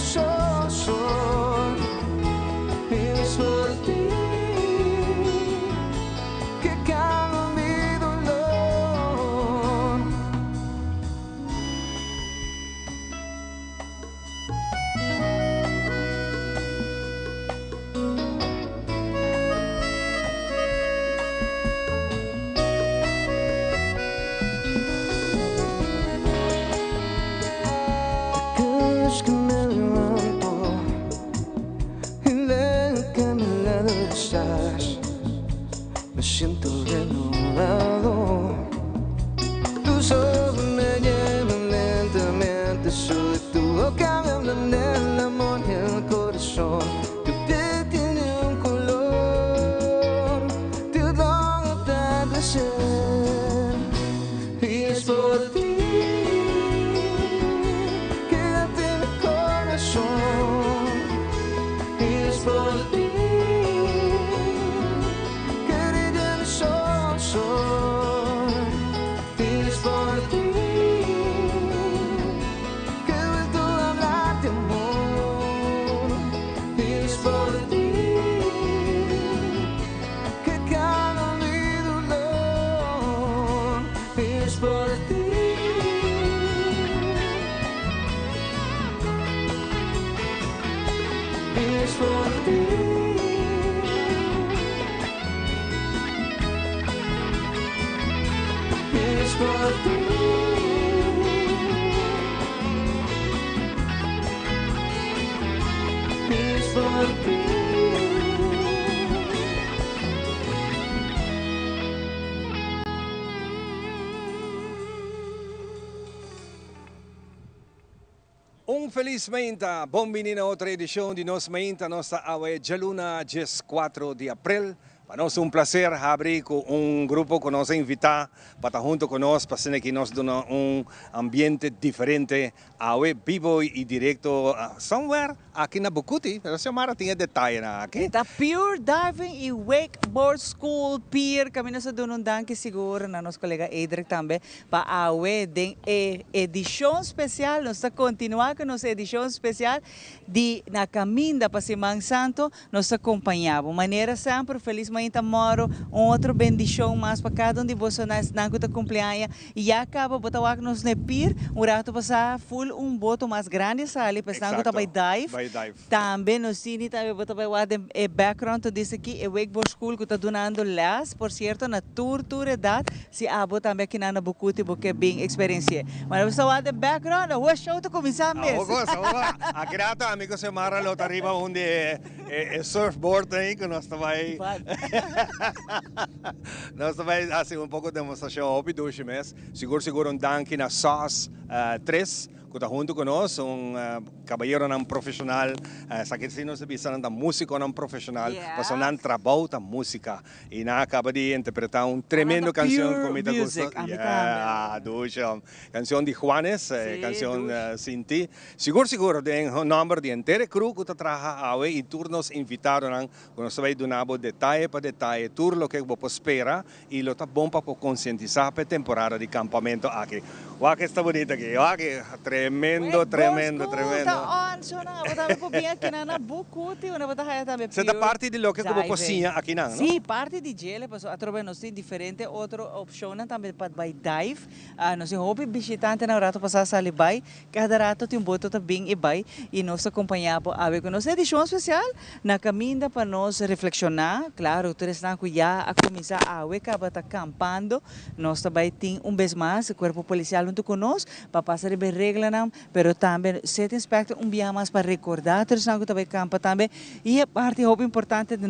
sol. Es por ti que calma mi dolor. Aquellos que me levanto y veo que a mi lado estás, me siento renovado. Tus ojos me llevan lentamente, soy tu boca, me hablan del amor y el corazón. Tu piel tiene un color, te doy atardecer. Y es por ti que late mi corazón. Y es por ti que brilla el sol. Y es por ti que he vuelto a hablar de amor. Y es por ti que calma mi dolor. Y es por ti. Y es por ti. Y es por ti. Y es por ti. Feliz Mainta, bom-vindo a outra edição de Nos Mainta, nossa awe Jaluna, 4 de abril. Para nós é um prazer abrir com grupo que nos invita para estar junto conosco, para que nos dá ambiente diferente, awe vivo e direto, somewhere aqui na Bucuti, pero se Mara tinha detalhe na aqui. Da Pure Diving e Wakeboard School Pier, kami na sa dunong danke siguro na nos colega Edric também para awe den edição especial, nós está continuar com nossa edição especial de na caminda para Simão Santo, nós acompanhamos, maneira sempre felizmente moro, outra bendição mais para cada um de vocês na cuta cumpleaños e acaba botar nos ne Pier, rato passar full boto mais grande sali, para na by dive. Também no cine também botar by background to disse aqui Wakeboard School que está donando las, por certo, na tour edad, se abo também aqui na Bucuti porque bem experiência. Mas você vai de background, o show to começar mesmo. Aqui nato amigo se Mara lo arriba onde surfboard aí que nós também nós também assim pouco de demonstração óbvio do mês. Seguro danke na SOS 3 que está junto conosco, caballero não profissional, sakit sino sa bisa ng músico não profissional, mas não trabalho da música e na acaba de interpretar tremendo canção como me gusta, canção de Juanes, canção Sin Ti. Seguro tem number de inteira crew que trabalha awe e turnos invitaram nang quando se vai donabo detalhe para detalhe tur lo que você espera e lo tá bom para conscientizar para temporada de campamento aqui. Wa que está bonito aqui, wa que tremendo. Tá on, so na bota po bem aqui na Bucuti, una bota kaya também. Você da parte de lo que você cozinha aqui não? Sim, parte de gele, mas atrove nós tem diferente outra opção também para by dive. Nós tem hobby visitante na rato passar sali bay, cada rato tem boto também e bay e nós acompanhamos a ver com nossa edição especial na caminda para nós reflexionar, claro, todos na cuia a começar a ver que está campando, nós também tem vez mais o corpo policial junto conosco para passar bem regra não, pero também set inspector dia mais para recordar todos na também campa também e a parte hobby importante de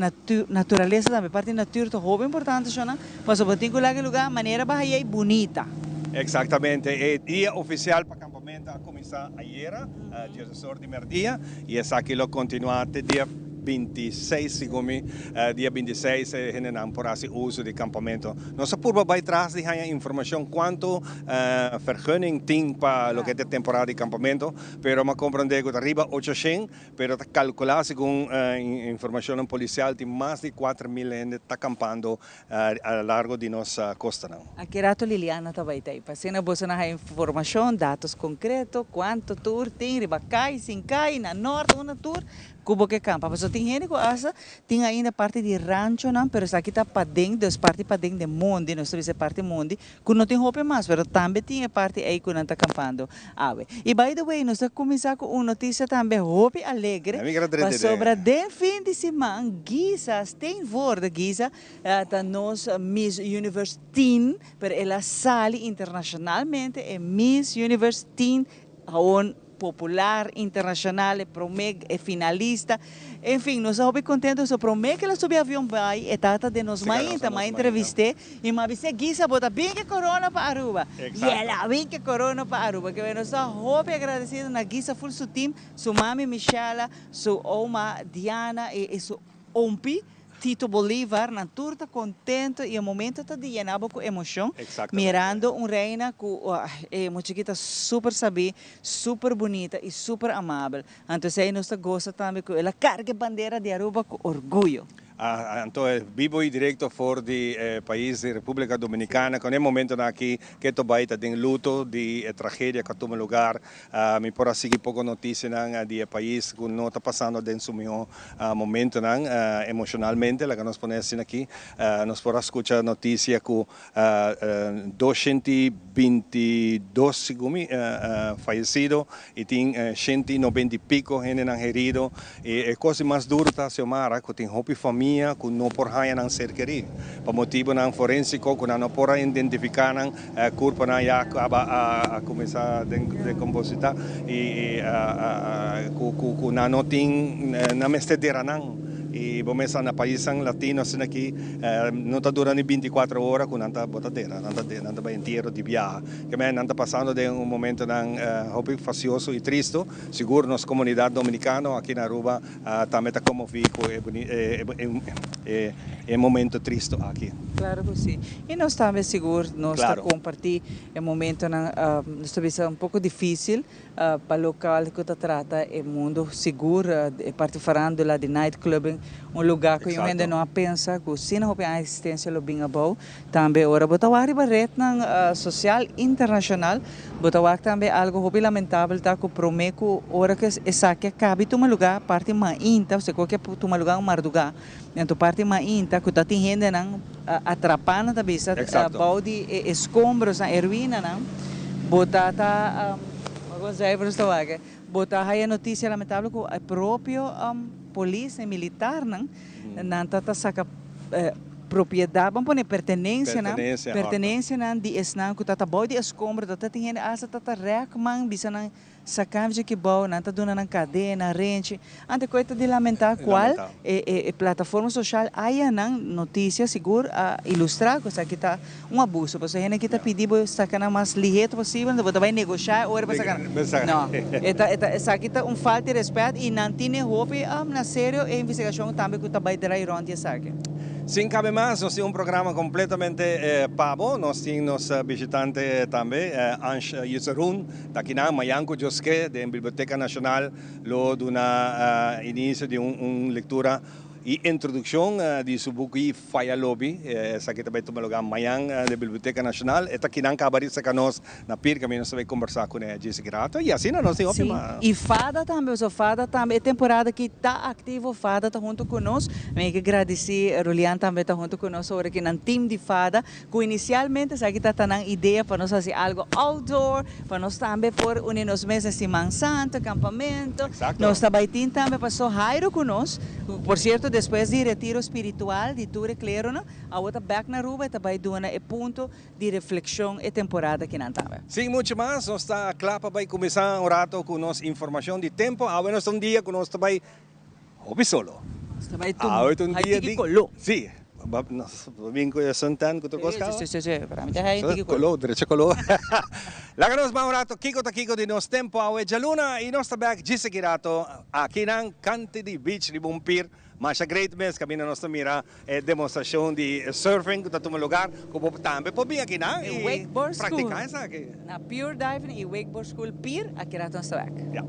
natureza também, parte natura hobby importante só não, mas o botinho lá que lugar maneira bahia bonita. Exatamente, o dia oficial para acampamento a começar ayer, dia 16 de merdia, e essa aqui lo continua até dia 26, sigumi, dia 26, hinanam por asi uso de campamento. Nós por vai trás de a informação quanto vergunning tem para lo que é temporada de campamento, pero ma compreender que arriba 800, pero calcular segundo informação policial tem mais de 4.000 gente está acampando ao largo de nossa costa. Não. Aqui rato Liliana também tem. Passando você na informação, dados concretos, quanto tour tem, riba cai, sem cai, na norte, uma tour, cubo que campa. Mas tem gente que asa, tem ainda parte de rancho, não, pero aqui está para dentro, das partes para dentro de mundo, nós temos parte mundo, que não tem roupa mais, pero também tem parte aí que não está acampando. E by the way, nós vamos começar com uma notícia também, roupa alegre, sobre o fim de semana, Giza, tem vorda Giza, da nossa Miss Universe Teen, pero ela sale internacionalmente, é Miss Universe Teen, aon popular, internacional, promeg, é finalista. Enfim, nós estamos contentes, so promeg que ela subiu avião vai, é tata de nós mainta, mas entrevistei, e me disse, Giza, bota bem que corona para Aruba. E ela bem que corona para Aruba, que nós estamos agradecidos na Giza, full su team, su mami Michela, su oma Diana e su ompi, Tito Bolívar, na tour está contente e o momento está llenado com emoção, mirando uma reina que é uma chiquita super sabia, super bonita e super amável. Então, aí nós gostamos também que ela carga a bandeira de Aruba com orgulho. Então, vivo e direto fora do país de República Dominicana, com o momento aqui que estou baita de luto, de tragédia que toma lugar, me por seguir pouco notícia do país que não está passando dentro do meu momento emocionalmente, lá que nós ponemos aqui, nós por escutar notícia que 222 segumi falecidos e tem 190 e pico gente herido, e a coisa mais dura está se omara que tem roupa e família que não por haya ng cerqueria. Para motivo ng forensico, que não por identificar ng corpo na ya a começar de compositar e que não tem na mestedera não. E vamos na países latinos aqui não está durando 24 horas com nanta botadeira, nanta vai inteiro de viagem. Que me nanta passando de momento hobby facioso e triste. Seguro nas comunidades dominicanas aqui na Aruba também está como fico é momento triste aqui. Claro que sim. E nós também seguro nós compartilhar o momento nós talvez um pouco difícil para o local que está trata é mundo seguro, parte farándola de night clubbing, um lugar que eu ainda não pensa que se não houve a existência do bem bom, também ora botawari barret ng social internacional, botawak também algo hobby lamentável tá que prometo ora que essa que cabe tuma lugar parte mainta, você qualquer tuma lugar marduga, então parte mainta que tá tendo nang atrapana da bisa balde escombros na erwina nang botata botar a notícia lamentável que o próprio polícia militar não tata saca propriedade, vamos pôr pertenência não de esnan que tata boi de escombro tata tem asa tata recman bisa não sacam de que bom não tá dando na cadeia na rente ante coisa de lamentar qual plataforma social aí não notícia seguro a ilustrar que isso aqui tá abuso você ainda que tá pedindo sacar mais ligeiro possível você vai negociar ou vai sacar não essa aqui tá falta de respeito e não tem roupa na sério a investigação também que tá vai dar irontia saque. Sem cabe mais, nós temos programa completamente pago, nós temos visitantes também, Ansh Yusarun, daqui na Mayanko Joske, da Biblioteca Nacional, lo do início de leitura e introdução de Subuki Faya Lobby, essa aqui também toma lugar amanhã da Biblioteca Nacional, esta aqui não acaba de sacar nós na PIR, que nós vamos conversar com a Jessica Grato, e assim nós temos ótima. E Fada também, é temporada que está ativo, Fada está junto conosco, eu quero agradecer, Rolian também está junto conosco, agora aqui no time de Fada, que inicialmente essa aqui está dando ideia para nós fazer algo outdoor, para nós também por unir nos meses de Semana Santa, acampamento, nós também também passou Jairo conosco, por certo, depois de retiro espiritual de Ture Clero, a outra back na Aruba também dona é ponto de reflexão e temporada que não estava. Sim, muito mais. Nós está claro para começar um rato com nossa informação de tempo. Agora dia que nós também hobby solo. Também um dia de colo. Sim. Domingo ya santan, kutokos ka? Sí. Para mí ya So, Kolo, diretso Kolo. Laganos mga rato, Kiko ta Kiko di nos tempo awe jaluna e nos tabak gise kirato aqui ng Cante di Beach di Bumpir. Masya great mes kami na nos mira demonstrasyon di surfing kung tatong lugar kung tambe po biya kinang wakeboard school. praktikay sa akin. Na pure diving i wakeboard school pier a kiraton sa back. Yeah.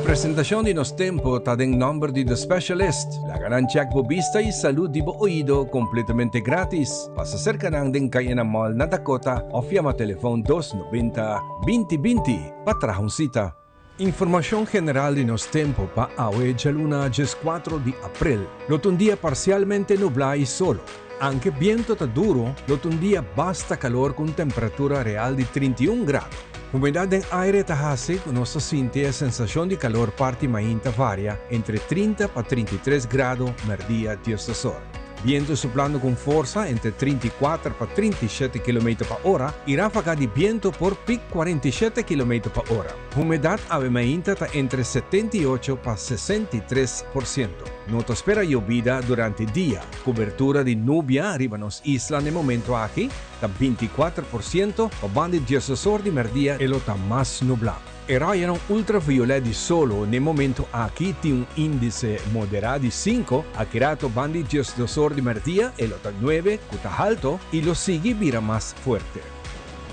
Presentación de nos tempo tadeng number de The Specialist. La ganancia vista y salud di oído completamente gratis. Pasa cerca ng din kaya na mall na Dakota o llama telefon 290-2020 patrahong cita. Información general de nos tempo pa awe jaluna 4 de April. Lotun día parcialmente nublado y solo. Anche viento ta duro, lotun día basta calor con temperatura real de 31 grados. Humedad del aire tajase nos siente sensación de calor parte mainta varia entre 30 a 33 grados merdía Dios de sol. Viento soplando con fuerza entre 34 a 37 km per hora y ráfaga de viento por pic 47 km per hora. Humedad ave mainta ta entre 78 a 63%. No te espera llovida durante el día. Cobertura de nubia arriba nos isla en el momento aquí, ta 24% o bandi Dios de sol de merdía el ta más nublado. E rayano ultraviolet di solo nel momento aquí di un índice moderado di 5, ha creato bandi de merdía el otro 9, cuta alto, y lo sigue vira más fuerte.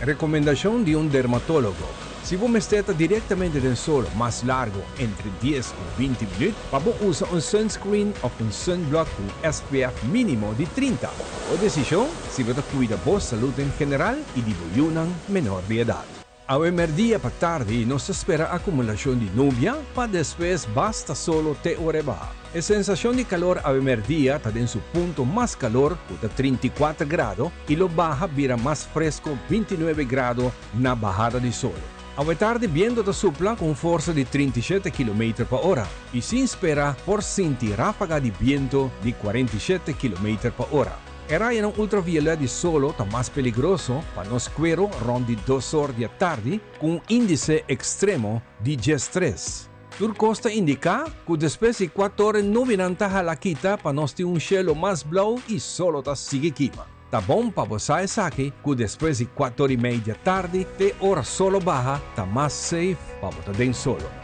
Recomendación de un dermatólogo. Si vos estás directamente del sol más largo, entre 10 y 20 minutos, vamos a usar un sunscreen o un sunblock con SPF mínimo de 30. O decisión, si vos cuida vos salud en general y de una menor de edad. A merdía para tarde nos espera acumulación de lluvia, para después basta solo te ore baja. La sensación de calor a merdía está en su punto más calor, de 34 grados, y lo baja vira más fresco 29 grados na bajada de sol. A tarde viento te supla con fuerza de 37 km per hora, y sin espera por sentir ráfaga de viento de 47 km per hora. Era en un ultraviolet di solo ta más peligroso para nos cuero rondi 2 horas de tarde con un índice extremo de 3. Tur costa indica que después de 4 horas no vinanta halakita para nos de un cielo más blau y solo ta sigue quima. Ta bom pa vosai sake que después de 4 horas y media tarde te hora solo baja ta más safe pa vota den solo.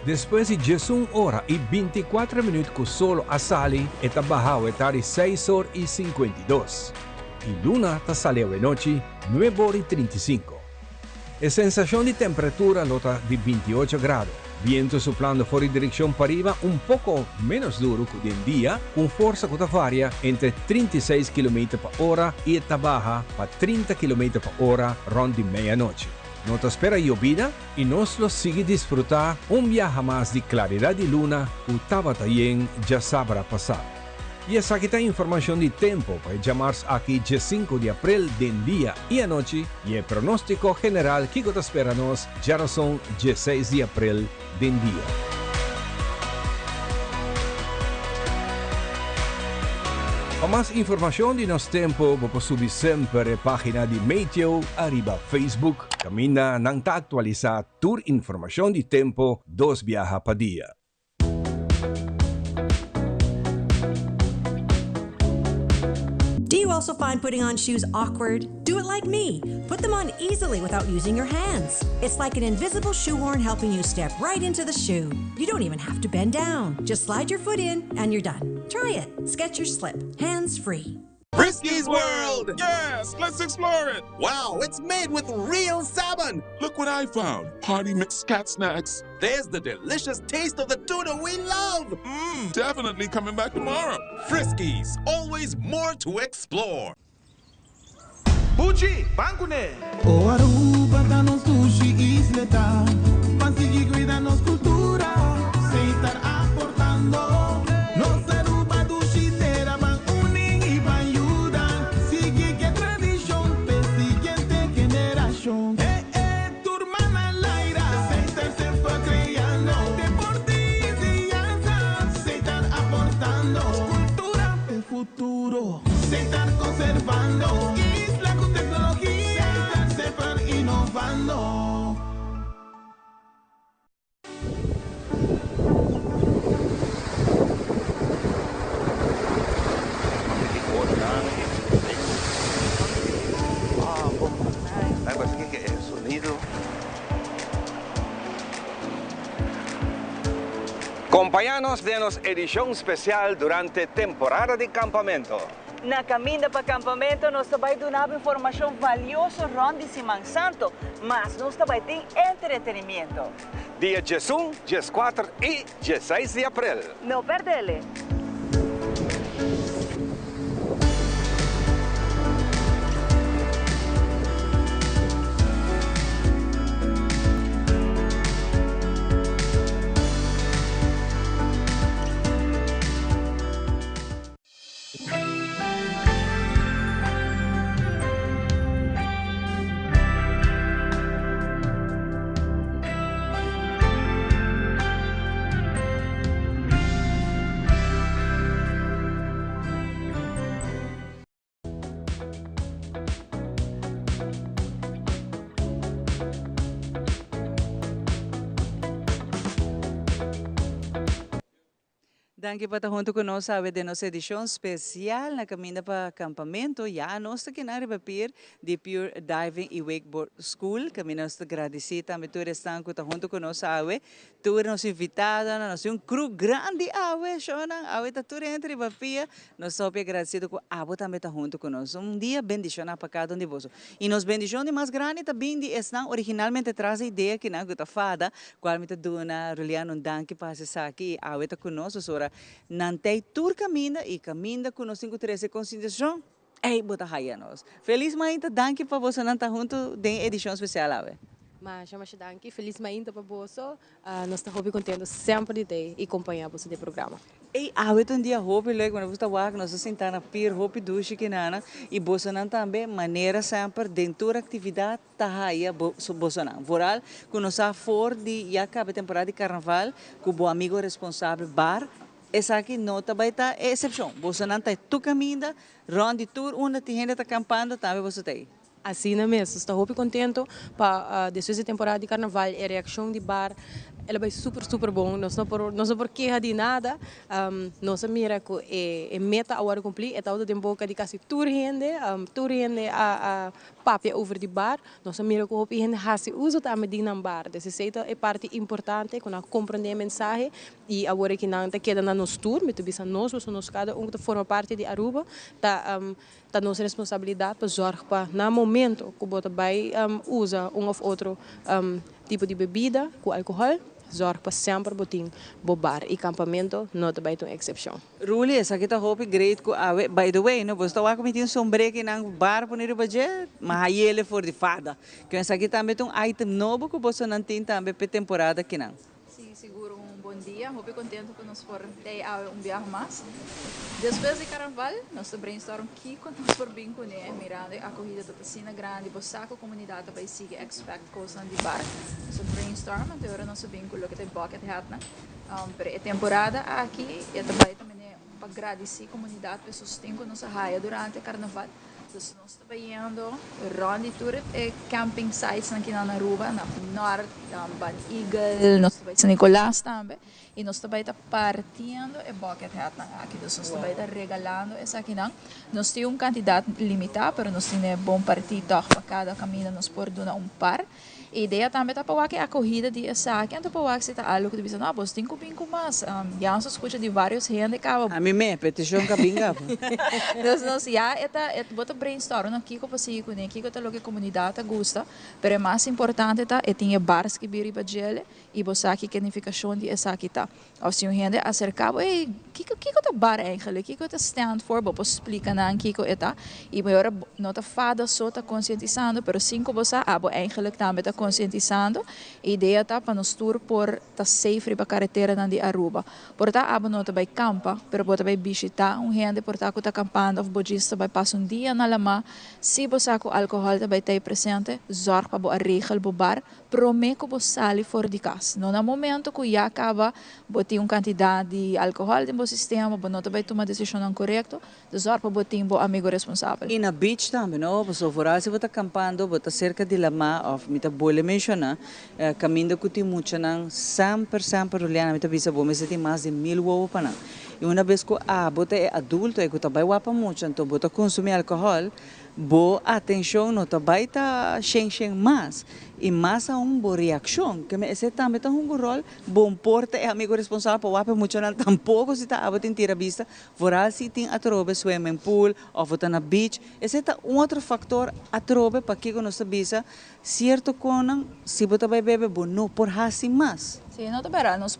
Después de 1 hora y 24 minutos que solo a sali, está bajado a 6 horas y 52. Y luna está saliendo de noche 9 horas y 35. La sensación de temperatura nota de 28 grados. Viento soplando fuera de dirección para arriba un poco menos duro que el día, con fuerza que varia entre 36 km per hora y está baja para 30 km per hora rondi medianoche. No te espera llovida y nos lo sigue disfrutar un viaje más de claridad de luna que Tabatayen ya sabrá pasar. Y esa aquí está información de tiempo para llamarse aquí 5 de abril del día y anoche y el pronóstico general que te espera nos ya son 6 de abril del día. Para más información de nos tempo, vos subir siempre la página de Meteo arriba Facebook. Camina nang ta actualiza tour información de tempo 2 viaja pa día. Do you also find putting on shoes awkward? Do it like me. Put them on easily without using your hands. It's like an invisible shoehorn helping you step right into the shoe. You don't even have to bend down. Just slide your foot in and you're done. Try it. Skechers Slip. Hands free. Frisky's World! Yes, let's explore it. Wow, it's made with real salmon. Look what I found. Party mixed cat snacks. There's the delicious taste of the tuna we love. Definitely coming back tomorrow. Frisky's, always more to explore. Bucci, bancune! O Aruba danos sushi isleta, pansigi cuidanos cultura, se estar aportando. Nos Aruba dushitera van uning y van ayudan, sigue que tradición, pe siguiente generación. Tu hermana la conservando. Isla con tecnología, siempre innovando. Acompáñanos de nuestra edición especial durante temporada de campamento. Na caminda para campamento, nós também donamos informação valiosa rondando Simão Santo, mas nós também tem entretenimento. Dia 11, 14 e 16 de abril. Não perdele! Danke por estar junto conosco a de nossa edição especial na caminda para acampamento. Já nós aqui na papel de Pure Diving e Wakeboard School. Que nós agradecemos também por estar junto conosco a tu nos invitada, nós um crew grande a Shona, tá tudo entre papel. Nós só agradecido que a também está junto conosco. Dia bendição para cada um de vocês. E nos bendição de mais grande também de estão originalmente traz a ideia que na gota fada, qual me tá dona Juliano danke para essa aqui a tá conosco sora nantei tur caminda e caminda com nós 513 conscientização. Ei, bota raia nós. Feliz mainta, danke para você não tá junto de edição especial ave. Mas chama danke, feliz mainta para você. Nós estamos contentes sempre de ter e acompanhar você do programa. Ei, ave um dia hope like quando você tá nós sentar na pier hope duche que nana e você não também maneira sempre dentro da atividade tá raia você não. Voral, quando nós for de já acaba temporada de carnaval, com o amigo responsável bar. Essa aqui não também está exceção. Você não está tu caminha, ronde tour, onde a gente está acampando, também você tem. Assim mesmo, estou muito contente para depois da temporada de carnaval, a reação de bar, ela vai super bom. Nós não por queja de nada. Nossa mira que é meta agora cumprir, é todo tempo que de quase tour gente a papia over de bar. Nossa mira que hopi gente hasi uso também de nam bar. Desse jeito é parte importante quando compreender a mensagem e agora que não te queda na nos tour, me tu bisa nós cada um que forma parte de Aruba, tá nossa responsabilidade para zorgar para na momento que bota vai usa of outro tipo de bebida com álcool. Zorg para sempre botin bobar e campamento não também tem exceção. Ruli, essa aqui tá hope great ko awe. By the way, no, você tá com um sombrero que nang bar por nele baje, mas ele for de fada. Que essa aqui também tem item novo que você não tem também para temporada que não. Sim, seguro bom dia. Hope contente que nós for ter viagem mais. Depois de carnaval, nós brainstorm aqui quando nós for bem com ele, mirando a corrida da piscina grande, a comunidade vai seguir expect coisa de bar. Nós brainstorm, até agora nós bem com o que tem bucket hat, né? Para a temporada aqui, e também para agradecer a comunidade que sustém com nossa raia durante o carnaval. Então, nós estamos indo ronde tour camping sites aqui na Aruba, na Norte, na Ban Eagle, nós estamos em Nicolás também. E nós também estamos partindo o bucket hat aqui, nós também estamos regalando essa aqui. Nós temos um candidato limitado, mas nós temos bom partido para cada caminho, nós podemos dar par. A ideia também é para a corrida de essa aqui, então para que está algo que diz, não, você tem que vir com mais. Já nós escuta de vários gente que a mim me petição que binga. Nós já bota brainstorm aqui com você com aqui com a comunidade gosta, mas mais importante é ter bars que vir para gel e você aqui que identificação de essa aqui tá. Ou se gente acercava, ei, que é bar eigenlijk, que é stand for, vou explicar na que é tá. E maior nota fada só tá conscientizando, pero cinco você abo eigenlijk também tá conscientizando. A ideia está para nos tour por ta safe riba carretera na de Aruba. Por ta abo nota by campa, pero bota by visitar gente por ta kuta campando of bojista by passa dia na lama, se você com álcool tá by ter presente, zorg para bo a regel bo bar, prometo bo sali fora de casa. No momento que já acaba, botar quantidade de álcool no sistema, bo nota by tomar decisão correta, zorg para botar bo amigo responsável. E na beach também, não? Você for se você campando, você cerca de lama, of mita boleh mencionar, caminho que tem muito não, sempre olhando, mita bisa bo, mas tem mais de 1000 uau para não. E uma vez que você é adulto, é que você vai wapa muito, então você consumir álcool, boa atenção, não vai tá sem mais. E mais a boa reação, que esse também tem rol, bom porta é amigo responsável por wapa muito não, tampouco se tá a botar tira vista, voral se tem a trobe swimming pool, ou votar na beach, esse é outro fator a trobe para que nós sabisa, certo conan, se você vai beber bom, não por assim mais. Sim, não está nós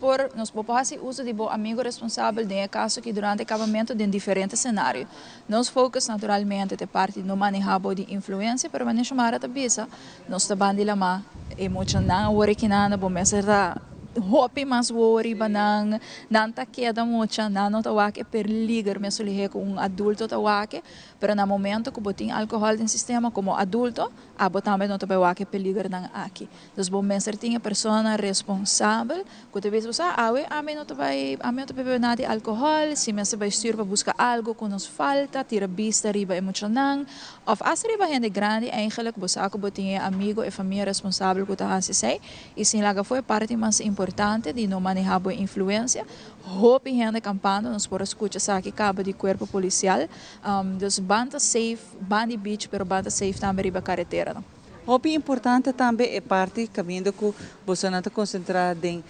podemos uso de bom amigo responsável em caso que durante o acabamento de diferentes cenários. Nós focus naturalmente de parte no manejo de influência, mas não chamar a bisa. Nós estamos de lá, emocional, original, bom, mas hopi mas worry ba nang taqueda mucha não tawake per ligar me solihe com adulto tawake pero na momento que botin álcool no sistema como adulto abo também não tawake per ligar nang aqui dos bom menser tinha persona responsável que te vez você awe ame não tawai ame não tawai nada álcool se me se vai estir para buscar algo que nos falta tira vista riba emocional of as riba gente grande eigenlijk você ako botin amigo e família responsável que tá sei e sim laga foi parte mais importante de não manejar boa influência. Hope gente campando, nós por escutar aqui cabo de corpo policial, dos banda safe, banda beach, pero banda safe também riba carretera. Hope importante também é parte caminho que você não está concentrado em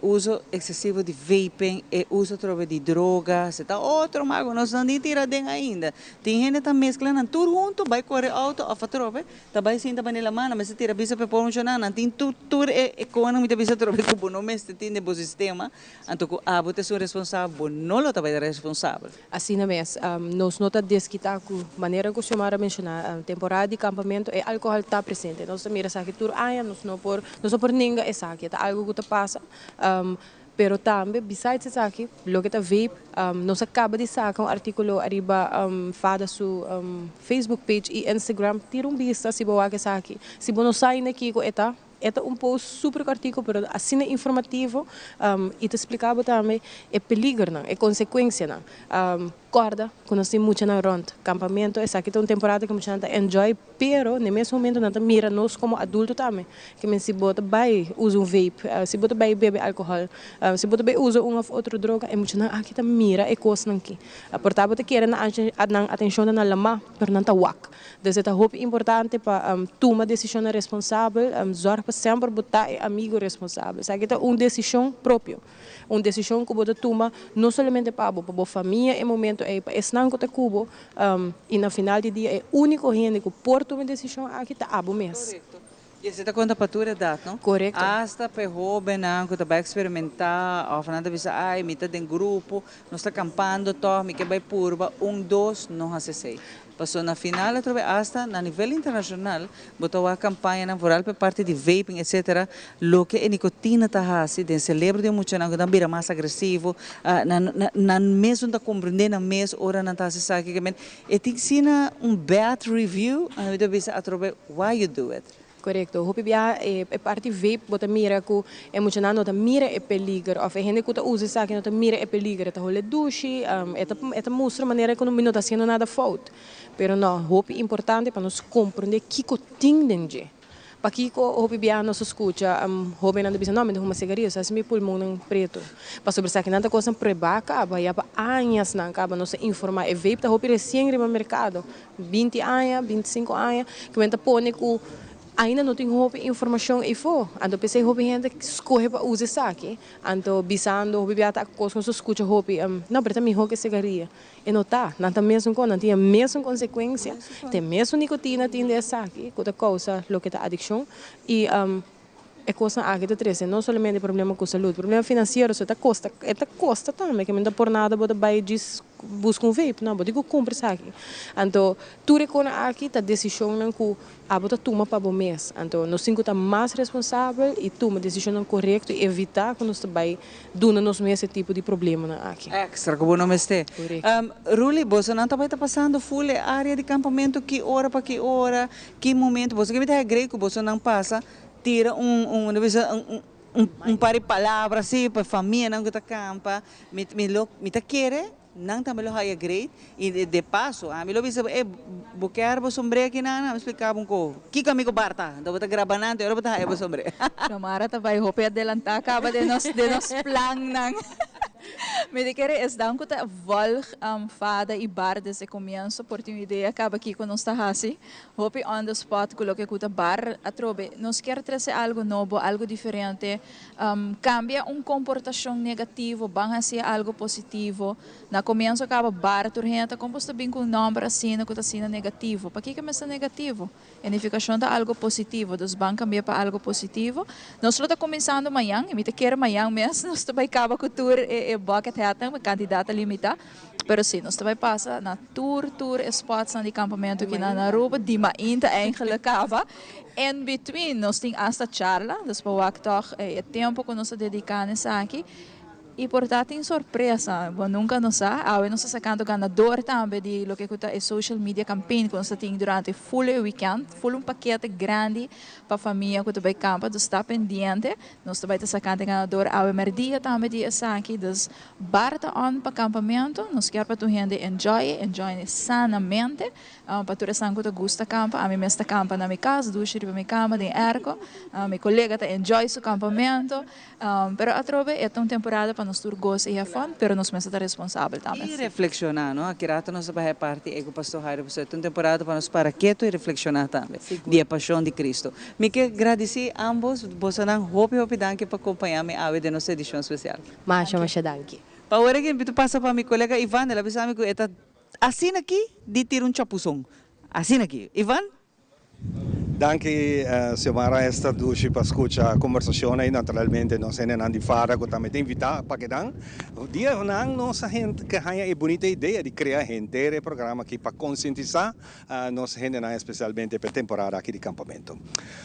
o uso excessivo de vaping, o uso de droga, se está outro mago, nós não tira den ainda. Tem gente que mesclando tudo junto, vai correr auto, a fatrobe, também sim também na mão, mas se tira bisa para funcionar, não tem tudo é com muita bisa trobe que bom, não mestre tem no sistema, então que a bote sua responsável, não lo também é responsável. Assim na mês, nós nota desquitar com maneira que o senhor mencionar, temporada de acampamento é álcool está presente. Nós mira que tudo nós não por ninguém é saque, tá algo que passa. Pero também, besides isso aqui, lo que tá vape, nós acaba de sacar artículo arriba fada su Facebook page e Instagram, tira vista se boa que aqui. Se você não sai daqui com é post super artigo, pero assim é informativo e te explicava também é peligro, não, é consequência, não. Corda, quando nós temos muito na ronda, campamento, essa aqui é uma temporada que a gente enjoy, pero no mesmo momento nós mira nós como adulto também, que se você vai usar vape, se você vai beber álcool, se você vai usar uma ou outra droga, é muito aqui tá mira é coisa aqui. Portanto, você quer na atenção na lama, pero não tá wak. Então é importante para tomar decisão responsável, zorg para sempre botar amigo responsável. Essa aqui é uma decisão própria, uma decisão que você toma não somente para a família, é momento é para estar com o cubo e no final do dia é o único gente que pode tomar decisão aqui está abo mês. Correto. E você está com a patura data, não? Correto. Hasta para jovem não que vai experimentar, ou falando bisa ai mita de grupo, nós está acampando to, me que vai purba, dois não hace sei. Passou na final, hasta na nível internacional, botou a campanha na voral por parte de vaping, etc. Lo que a nicotina está assim, de celebro de muito não, que não vira mais agressivo, na mesmo da compreender na mesma hora não está assim, que e tem sina bad review, a vida bisa atrobe why you do it. Correto. Hopi bia é parte vape, bota mira que é muito não tá mira é peligro, ou é gente que usa isso aqui não tá mira é peligro, tá role duche, é mostra maneira que não está sendo nada falta. Pero não, hopi importante para nós compreender que cotingende. Para que hopi bia nós escuta, hopi não deve não, mas uma cigarrilha, só se me pulmão não preto. Para sobre isso aqui nada coisa prebaca, vai para anos não acaba nós informar é vape, tá hopi recém no mercado, 20 anos, 25 anos, que vem tá pone com ainda não tem informação e for, então pensei que gente que escolhe para usar isso aqui, então bisando, houve biata coisa que escuta houve, não, mas também houve cigarrilha, e não tá, não tem mesmo coisa, não tem a mesma consequência, tem mesmo nicotina tem dessa aqui, outra coisa, lo que tá adicção e é coisa aqui de três, não somente problema com saúde, problema financeiro, isso custa também, que não dá por nada, bota vai diz busca vape, não, bota digo compra isso aqui. Então, tudo aqui tá decisão não que a bota toma para o mês. Então, nós cinco tá mais responsável e toma decisão correta e evitar que nós vai dando nos esse tipo de problema aqui. Extra, como não este. Ruli, você não está passando full área de campamento, que hora para que hora, que momento, você que me dá grego, você não passa, tira um par de palavras assim para a família não que está campa, me tá querer, não também lo haya great e de passo, a mim lo bisa buquear bo sombre aqui na me explicava que caminho barta, então bota gravando, eu bota bo sombre. Tomara também hope adelantar acaba de nos plan nang. Me de querer es dan que tá volg fada e bar desde começo, oportunidade acaba aqui com nós tá assim. Hope on the spot coloque que bar a trobe, nos quer trazer algo novo, algo diferente, cambia comportação negativo, van a ser algo positivo. Na começo acaba bar turrenta, como está bem com nome assim, que tá sendo negativo. Para que começa negativo? Unificação tá algo positivo, dos van cambiar para algo positivo. Nós lo tá começando amanhã, e me te quer amanhã mesmo, nós tá vai acaba com tour bucket hat, uma candidata limitada, pero sim, nós também passa na tour spots de campamento aqui na Aruba, die maar ainda eigenlijk acaba. In between, nós temos esta charla, dus we wachten toch tempo que nós dedicamos aqui. E portanto, tem surpresa, nunca nos sabe, nós sacando ganador também de lo que é social media campaign que nós temos durante full weekend, full paquete grande para a família que vai campo, então está pendente, nós também está sacando ganador ao merdia também de aqui, dus barta on para campamento, nós quer para tu gente enjoy sanamente, para tu resan que tu gosta campo, a mim me está campo na minha casa, duas para minha cama, de erco, meu colega está enjoy seu campamento, pero a trobe é uma temporada para nós gosto e fun, pero nós mesmos estamos responsáveis também. E reflexionar, não? Aqui rato nós vai parte é o pastor Jairo, você tem uma temporada para nós para quieto e reflexionar também. De a paixão de Cristo. Me quero agradecer a ambos, você não hope danke para acompanhar-me a de nossa edição especial. Masha danke. Para agora que tu passa para meu colega Ivan, ela pensa que está assim aqui de tirar chapuzão. Assim aqui, Ivan? Danke, Xiomara, esta duci para escuchar a conversazione. Naturalmente, nós ainda de fora, que também te invitar para que dan. O dia não nossa gente que tem a bonita ideia de criar gente programa aqui para conscientizar nossa gente, especialmente para a temporada aqui de campamento.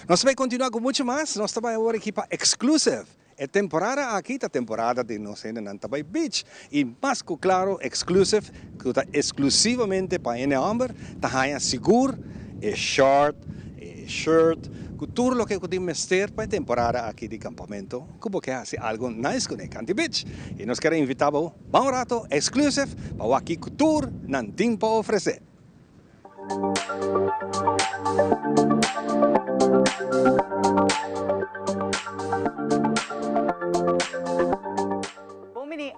Nós vamos continuar com muito mais. Nós estamos agora aqui para Exclusive. A temporada aqui, a temporada de nós ainda não Tabay Beach. E mais claro, Exclusive, que está exclusivamente para ene homem, está seguro, é short, shirt, tudo lo que podemos ter para a temporada aqui de campamento, como que hace algo nice com Canty Beach. E nós queremos invitar um bom rato exclusive para aqui tour não tem para oferecer.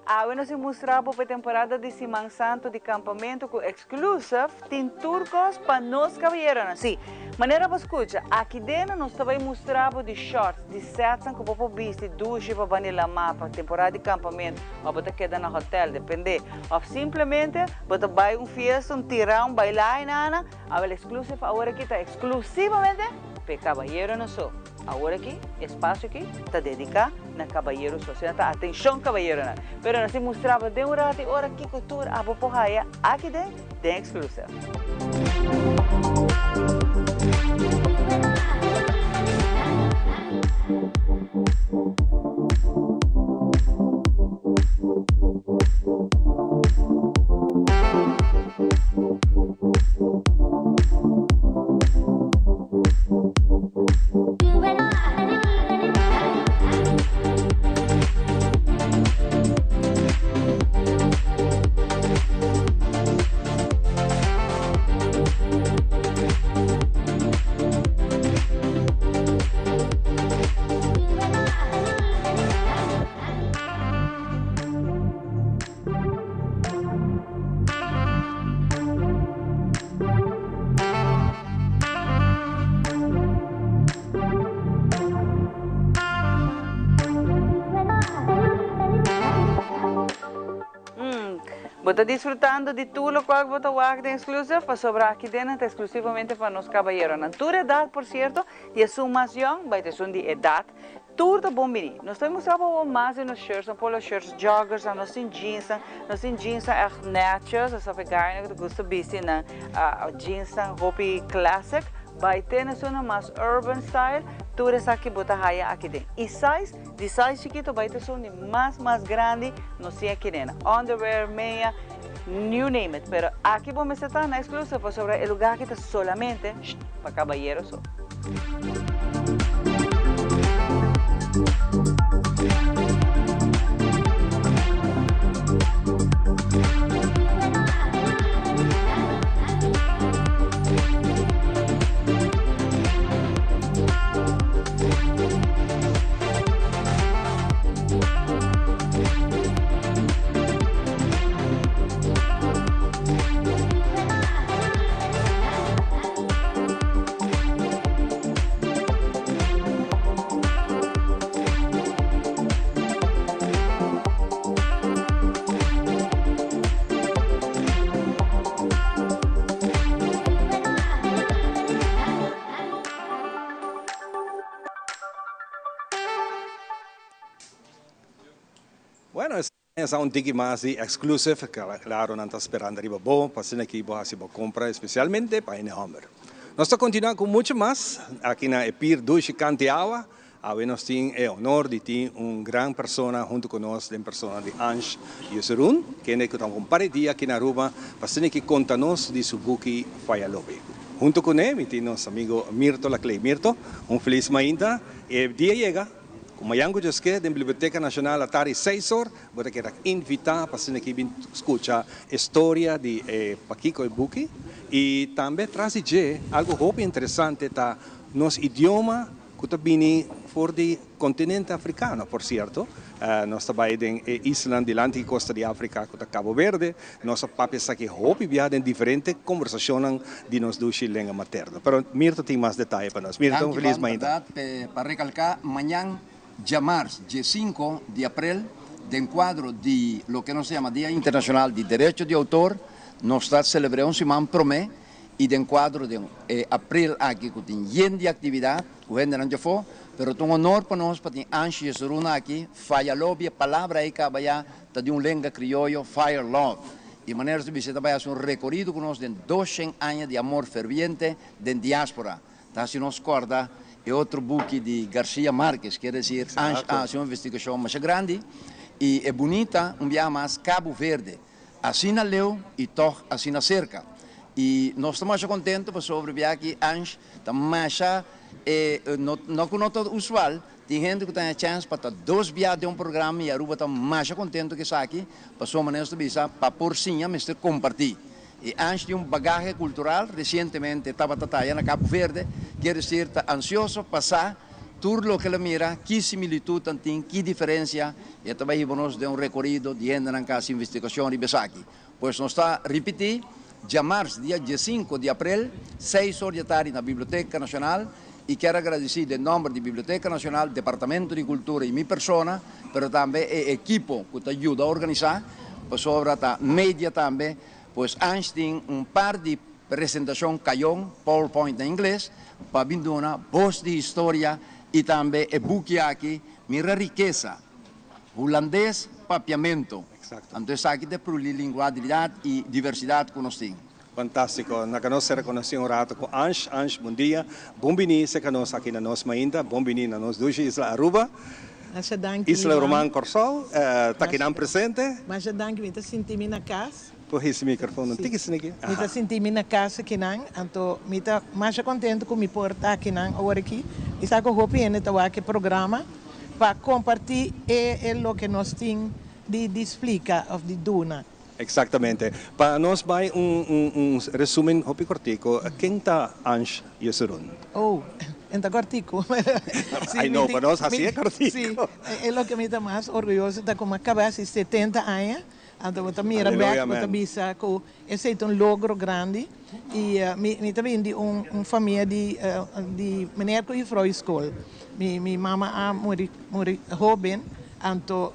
Agora nós mostramos para a temporada de Simão Santo de campamento com exclusive, tem turcos para nós cavalheiros. Sim, maneira para escutar, aqui dentro nós também mostramos de shorts, de sets que você pode vestir, duche para vanilla mapa, temporada de campamento, ou você queda no hotel, depende. Ou simplesmente, você vai fiesta, tirão, bailar e nada, agora exclusive, agora aqui está exclusivamente para cavalheiros não só. Agora aqui, espaço aqui, está dedicado na cavalheiro social, está atenção cavalheiro. Pero nós mostramos de hora aqui cultura, a poporraia, aqui dentro, tem exclusive. Você disfrutando de tudo o qual você guarda exclusivo para sobrar aqui dentro exclusivamente para nós caballeros. Na tua idade, por certo, e a sua mais young, vai ter de idade, tudo bom menino. Nós temos mais nos shirts, polo shirts, joggers, nós temos jeans echt netjes, alsof ik gar niet gusto bisi na jeans hopi classic. Vai ter mais urban style, tudo isso aqui bota raia aqui dentro. E size, de size chiquito, vai ter mais grande, não sei aqui dentro. Underwear, meia, you name it. Pero aqui vamos estar na exclusiva sobre o lugar que está solamente para caballeros. Bueno, essa é um tique mais exclusive, claro, não está esperando arriba bom, passando aqui para fazer compra, especialmente para ir na Hummer. Nós estamos continuando com muito mais aqui na Epir 2 Canteaua. Agora nós temos o honor de ter uma grande pessoa junto conosco, a pessoa de Ange Yesurun, que está com um par de dias aqui na Aruba, passando aqui conta-nos de seu book Faya Lobby. Junto com ele, temos nosso amigo Mirto Laclay. Mirto, feliz mainta, e o dia chega. Como eu disse que da Biblioteca Nacional à tarde 6 horas, vou querer invitar para que escutar a história de Paquico e Buki e também trazer algo bem interessante da nosso idioma que também for do continente africano, por certo. Nós trabalhamos em Isla de Costa de África, que Cabo Verde. Nossa papéis aqui hopi viaja em diferentes conversações de nós duas línguas maternas. Mas Mirto tem mais detalhes para nós. Mirto, feliz manhã. Para recalcar, amanhã llamar dia 5 de abril, de enquadro de lo que nos llama Día Internacional de Derecho de Autor, nós estamos celebrando um semana promé e de enquadro de abril aqui que tem gente de atividade, o gente não já foi, mas é um honor para nós para ter Ange Yesurun aqui, Faya Lobby, a palavra aí que vai de um língua criollo, Fire Love. E maneira de visitar vai ser um recorrido conosco de 200 anos de amor ferviente de diáspora. Então, se nos acorda, é outro book de Garcia Marques, quer dizer, Ange hace uma investigação mais grande e é bonita, viagem mais Cabo Verde. Assim na leu e toch assim na cerca. E nós estamos mais contentes sobre a viagem que Ange está mais não com nota usual. Tem gente que tem a chance para ter 2 viagens de um programa e a Aruba está mais contente que está aqui, para sua maneira de visar, para por sim, mas compartilhar. E antes de bagagem cultural, recentemente estava tataya na Cabo Verde, quer dizer, está ansioso passar tudo o que ele mira, que similitude tem, que diferença, e também vamos de um recorrido de ainda na casa de investigação de Besaki. Pois nós está a repetir, dia março, dia 5 de abril, 6 horas da tarde na Biblioteca Nacional, e quero agradecer em nome da Biblioteca Nacional, Departamento de Cultura e minha pessoa, mas também a equipe que ajuda a organizar, sobre a mídia também, pois antes tem par de apresentação caião, PowerPoint em inglês, para vir uma voz de história e também o book aqui, Minha Riqueza, holandês, papiamento. Então, aqui é plurilingualidade e diversidade que nós temos. Fantástico. Na nossa reconhecemos um rato com Ange. Ange, bom dia. Bom-vindo aqui na nossa mainda. Bom-vindo na nossa duas Isla Aruba. Isla Román Corsol, está aqui presente. Mas eu danke, eu senti-me na casa. Por esse microfone, não tem que ser aqui. Eu senti-me na casa aqui, então eu estou mais contente com me portar aqui agora aqui. E está com o Hopi aqui programa para compartilhar o que nós temos de explicar of de Duna. Exatamente. Para nós vai resumo Hopi cortico. Quem está Ange Yesurun? Oh, está cortico. I know, para nós assim é cortico. Sim, é o que me está mais orgulhoso, está com uma cabeça de 70 anos. Então, eu mira back, eu bisa que esse é logro grande e eu também de uma família de menino que foi à escola. Minha mama morreu jovem, Anto,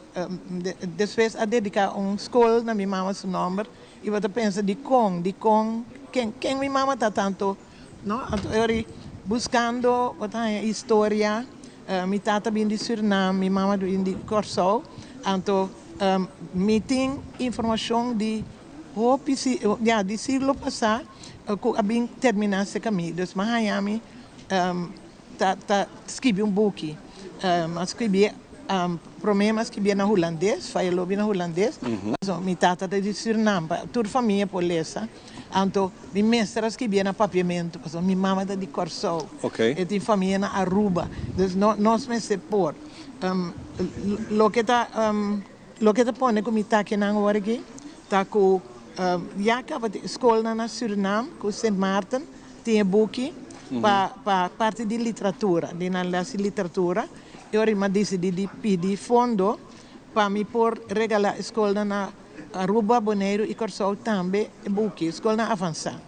depois a dedicar escola na minha mama seu nome e você pensa de quem minha mama tá tanto, não? Anto eu buscando a história, minha tata vem de Suriname, minha mama vem de Corsol, anto meeting informação de de siglo passado, que abin terminar esse caminho. Então, Miami escrevi book, escrevi problema escrevi na holandês, fai lobby na holandês. Minha tata de Suriname, toda a família polesa. Então, minha mestra escrevia na papiamento, minha mama de Corsol, e tinha família na Aruba. Então, nós me sepor. Lo que tá põe com minha aqui na hora aqui, tá com já acaba de escola na Suriname, com Saint Martin, tinha book para parte de literatura, de análise de literatura. Eu decidi pedir fundo para me por regalar a escola na Aruba, Bonaire e Corsol também, book, escola avançada.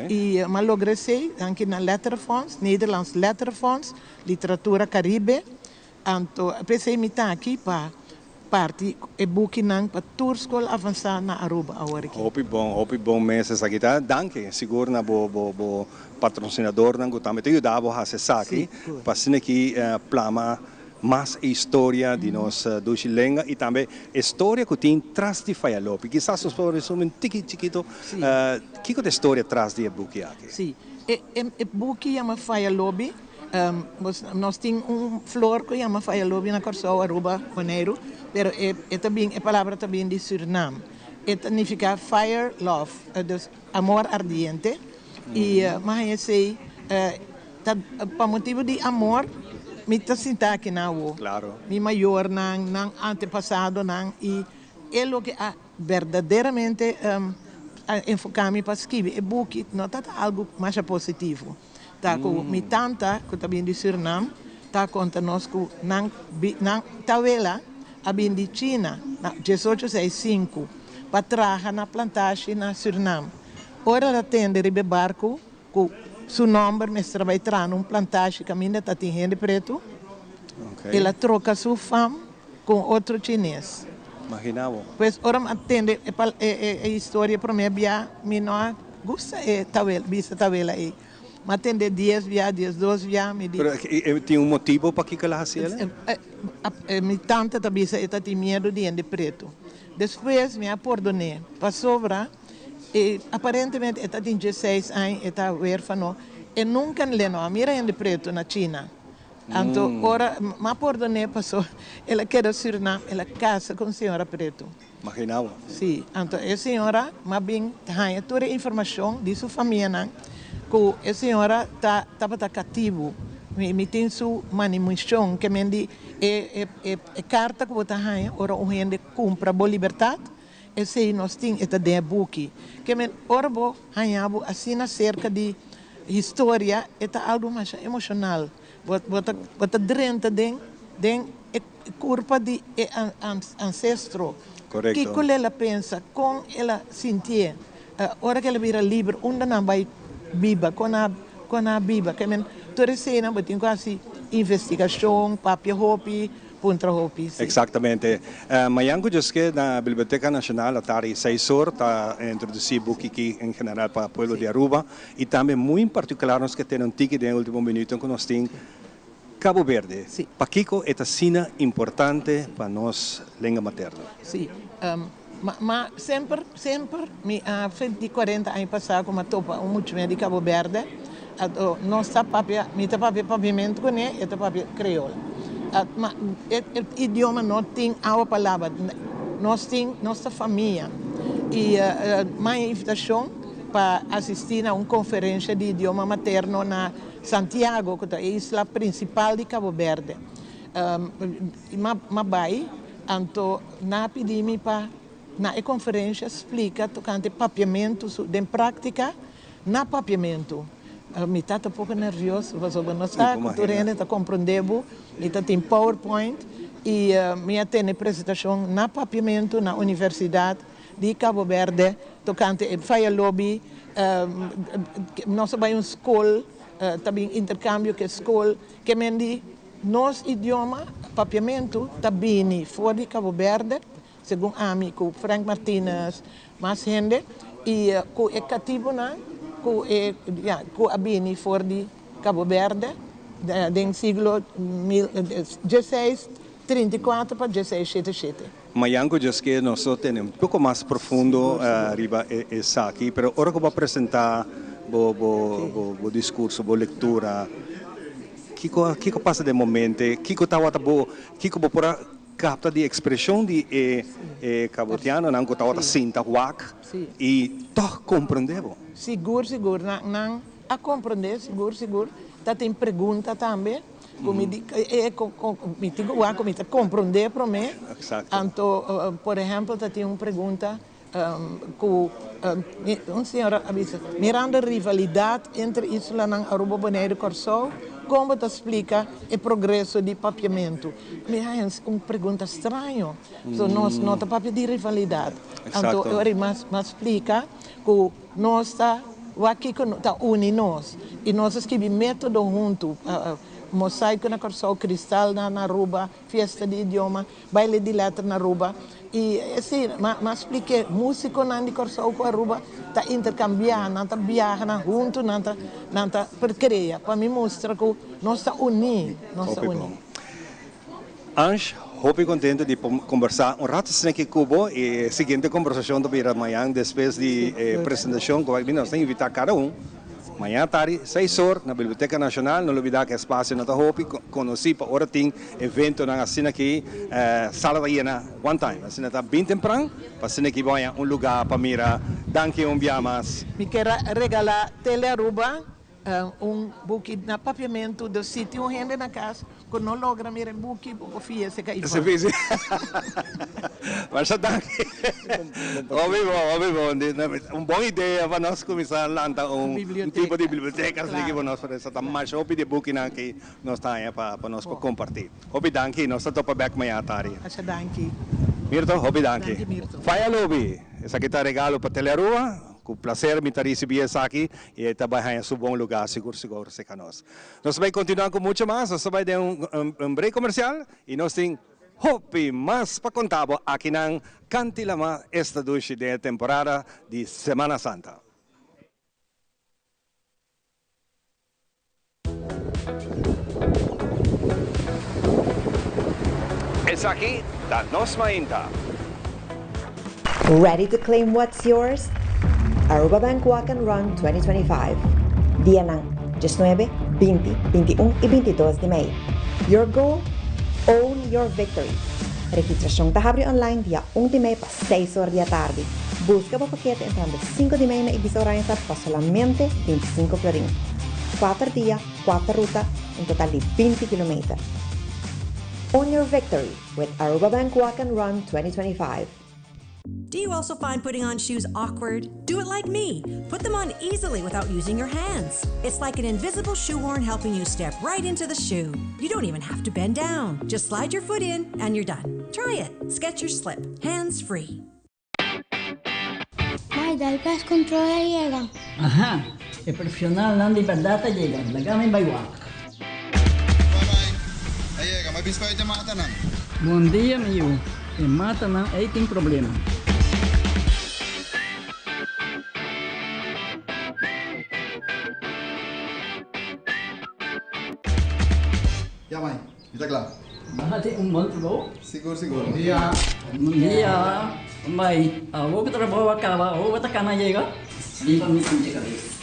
E mas logrei anche na Letterfonds, Nederlands Letterfonds, literatura caribe. Então, pensei me tá aqui para parte e book para tour escola avançada na Aruba agora. Hopi bom meses aqui tá. Danke, seguro na bo patrocinador nango também te ajudava a acessar aqui, para que plama mais história de nossa lenga e também história que tem traz de Fayalobi. Quizás os por resumir um chiquito, que é a história traz de book aqui? Sim, o book chama Fayalobi. Nós temos flor que chama Fayalobi na Corsol, Aruba, Bonaire, pero também a palavra também de Suriname. Significa fire, love, amor ardiente. E mas eu sei, para motivo de amor, me sinta aqui na rua. Claro. Mi maior nang antepassado e é o que verdadeiramente enfocar-me para escrever e book não tá algo mais positivo. Tá com mi tanta que também de Suriname, tá conta nós com nang tawela a bem de China na 1865 para trabalhar na plantagem na Suriname. Ora ela tende ribe barco com seu nome, mas trabalha numa plantagem que ainda está tem preto. Ela troca sua fama com outro chinês. Imaginava. Pois, ora atende a história para mim, me não gosta de tabela aí. Mas atende 10 dias, 12 me diz. Tem motivo para que ela fazia? Minha tanta também tem medo de preto. Depois, me perdonei. Para sobrar, aparentemente, ela tem 16 anos, ela é huérfano, e nunca leu a mira de preto na China. Então, ora, mas perdonei, passou, ela quer Suriname, ela casa com a senhora preto. Imaginava. Sim, então, a senhora, mas bem, tem toda a informação de sua família, que a senhora estava cativo, me tem sua manutenção, que me diz, a carta que você tem, ora, o gente compra boa liberdade. Esse nós temos este book que me orbo hanhabo assim acerca de história é algo mais emocional bota drenta den culpa de ancestro correto que ela pensa com ela sentia hora que ela vira livre onde não vai biba com a biba que men toda cena botin quase investigação papel hopi. Exatamente. Amanhã que na Biblioteca Nacional a tarde 6 horas está introduzir book aqui em geral para o pueblo de Aruba e também muito em particular nós que temos um ticket no último minuto que nós temos Cabo Verde. Para Kiko é cena importante para nós língua materna. Sim. Mas sempre a frente de 40 anos passado como topa muito de Cabo Verde, nossa papiamento com ele é papel creole. O idioma não tem a palavra, nós temos nossa família. E minha invitação para assistir a uma conferência de idioma materno na Santiago, que é a isla principal de Cabo Verde. Mas então, na pedimos para na conferência explica tocante papiamento, de prática na papiamento. Me está um pouco nervioso, mas eu não sei, a está compreendendo, está tem PowerPoint e me tem apresentação na papiamento na Universidade de Cabo Verde, tocante Fire Lobby, nós vamos uma escola, também intercâmbio que escola, que me nos idioma, papiamento, tabini, fora de Cabo Verde, segundo amigo Frank Martinez, mais gente, e com o cativo, com a bini fora de Cabo Verde, do século XVI, 34 para 1677. Mayango, yo es que nosotros tenemos un poco más profundo arriba esa aquí, pero ahora que voy a presentar o discurso, o lectura, ¿qué pasa de momento? ¿Qué por capta de expresión de cabotiano, não que sinta wak e toh compreendemos. Seguro, não a compreender, seguro. Tá tem pergunta também. Comida compreender para mim. Então, por exemplo, tem uma pergunta com uma senhora avisa, mirando a rivalidade entre Isla e Aruba Bonaire Corsol, como te explica o progresso de papiamento? Me é uma pergunta estranha. So, nós não temos papel de rivalidade. Então, eu me explica que nós aqui está unindo nós e nós escrevemos método junto. Mosaico na Corsol, cristal na Aruba, festa de idioma, baile de letra na Aruba. E assim, mas expliquei, músico na Corsol com Aruba, está intercambiando, está viajando junto, está para criar, para me mostrar que nós estamos unidos. Ange, estou contente de conversar rato aqui com Cubo e a seguinte conversação do Bira amanhã, depois de apresentação, que nós temos invitar cada Amanhã tarde, 6 horas, na Biblioteca Nacional, não olvidar que espaço na Tahopi, conheci para hora tem evento na assina aqui, sala da Iena, one time, assina está bem temprano, para assina aqui vai lugar para mirar, danke biamas. Me quero regalar Telearuba, book na papiamento do sítio, rende na casa, que não logra mirar book, porque fia se cai. Se fez. Mas danke. Óbvio, uma boa ideia para nós começar a lançar tipo de biblioteca, assim para nós fazer essa mais óbvio de book que nós está para nós compartilhar. Óbvio, danke, nós estamos para back amanhã tarde. Acha danke. Mirto, óbvio, danke. Faya lobby, essa aqui tá regalo para Telearua. Com prazer me receber aqui e trabalhar em um bom lugar, seguro se conosco. Nós vamos continuar com muito mais, nós vamos dar um break comercial e nós temos hope mais para contar aqui na Cantilama esta duche de temporada de Semana Santa. Essa aqui da Nos Mainta. Ready to claim what's yours? Aruba Bank Walk and Run 2025. Día ng 19, 20, 21 y 22 de May. Your goal? Own your victory. Registración está abre online día 1 de May para 6 horas de la tarde. Busca por paquete entrando 5 de May na Ibiza-Oranza para solamente 25 florins. 4 días, 4 rutas, un total de 20 kilómetros. Own your victory with Aruba Bank Walk and Run 2025. Do you also find putting on shoes awkward? Do it like me. Put them on easily without using your hands. It's like an invisible shoehorn helping you step right into the shoe. You don't even have to bend down. Just slide your foot in and you're done. Try it. Skechers Slip. Hands free. Mai, dal cas controla llega. Ajá. El profesional na liberdade llega. Lagami baywak. Bye-bye. Llega, may bispa ito mata na. Bom dia, meu. E mata na aí tem problema. Ya, mãe. Está claro. Bahati bom trabalho? Seguro. Bom dia. Bom dia. Mãe, vou que trabalho acaba. Vou botar cana chega. Limpa minha cabeça.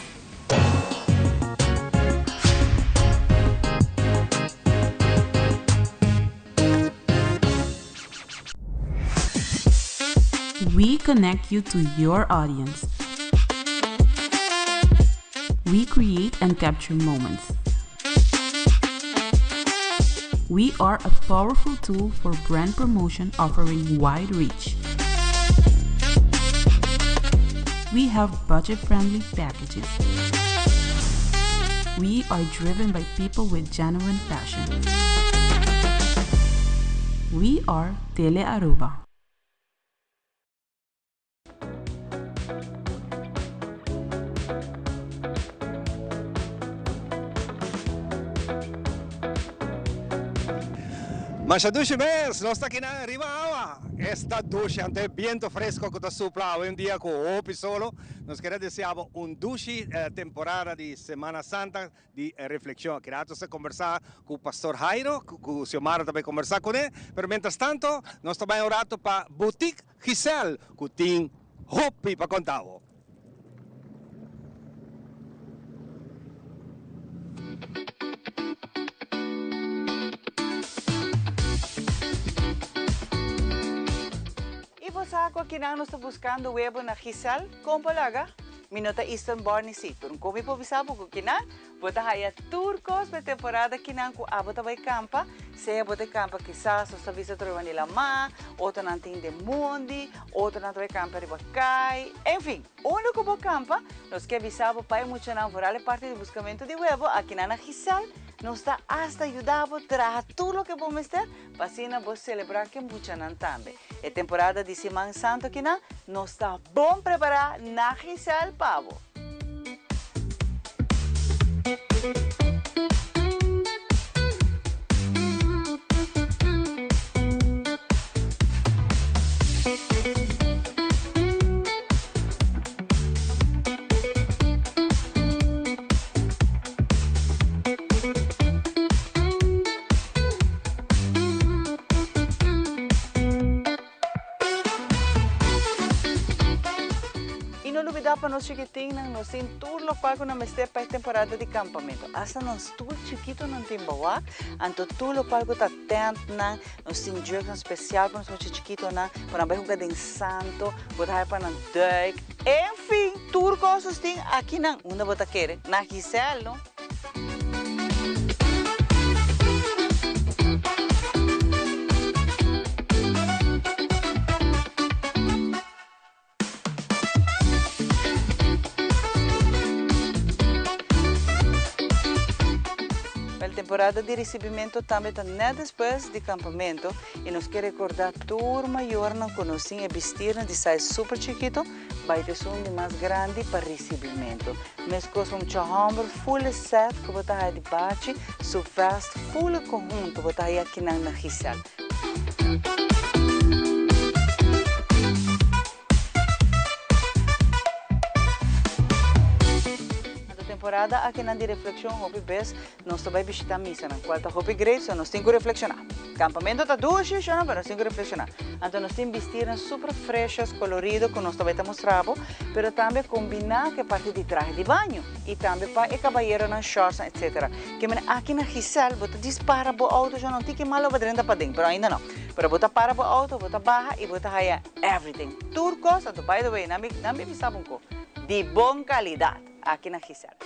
We connect you to your audience. We create and capture moments. We are a powerful tool for brand promotion offering wide reach. We have budget-friendly packages. We are driven by people with genuine passion. We are Telearuba. Mas a ducha mes, nós está aqui na Ribaua. Esta ducha ante viento fresco que está sopra hoje em dia com o Opi solo. Nós queremos desejar ducha temporada de Semana Santa de reflexão. Queremos conversar com o pastor Jairo, com o Xiomara também conversar com ele. Mas, mientras tanto, nós também oramos para Boutique Giselle, que tem Hopi para contar. Saco aqui nang nós buscando webo na Giselle, compalaga, minota Eastern Barney City. Kung kumi po bisabo ko kina, bota haya turcos pa temporada kinang ko abot abay campa, se abot campa quizás sa visa troa nila ma, outro não tem de mundi, outro não troa campa de bacai, enfim, onde ko bo campa, nós que bisabo pa muito na vorale parte do buscamento de webo aqui na Giselle. Nos está hasta ayudando a traer todo lo que vamos a hacer para así celebrar que mucho también. La temporada de Semana Santa que nos está bom preparar na Giselle Pavo. Para nós chiquitinhos, nós temos tudo lo qual nós temos para a temporada de campamento. Hasta nós tudo chiquito não tem bawa, então tudo lo qual está atento, nós temos jogos especial para nós chiquito, para nós jogar em santo, para para nós duik, enfim, tudo coisas tem aqui não, onde você quer, na Giselle, não? Temporada de recebimento também está depois de campamento e nos quer recordar turma maior não conhecem e vestir de saia super chiquito, vai ter de mais grande para recebimento. Mas com um chamber full set que você vai de baixo, so fast full conjunto você vai aqui na Giselle. Temporada aqui na de reflexão Hopi Best nós também visitar missa na quarta Hopi Great, so nós temos que reflexionar. Campamento está duas, mas nós temos que reflexionar. Então nós temos que vestir super frescas, colorido, que nós também estamos mostrando, mas também combinar que parte de traje de banho e também para o cabalheiro na shorts, etc. Que aqui na Giselle, você dispara o auto, já não tem que malo para dentro, mas ainda não. Pero você para o auto, você barra e você haya everything. Turcos, então by the way, não me bisabam ko, de boa qualidade aqui na Giselle.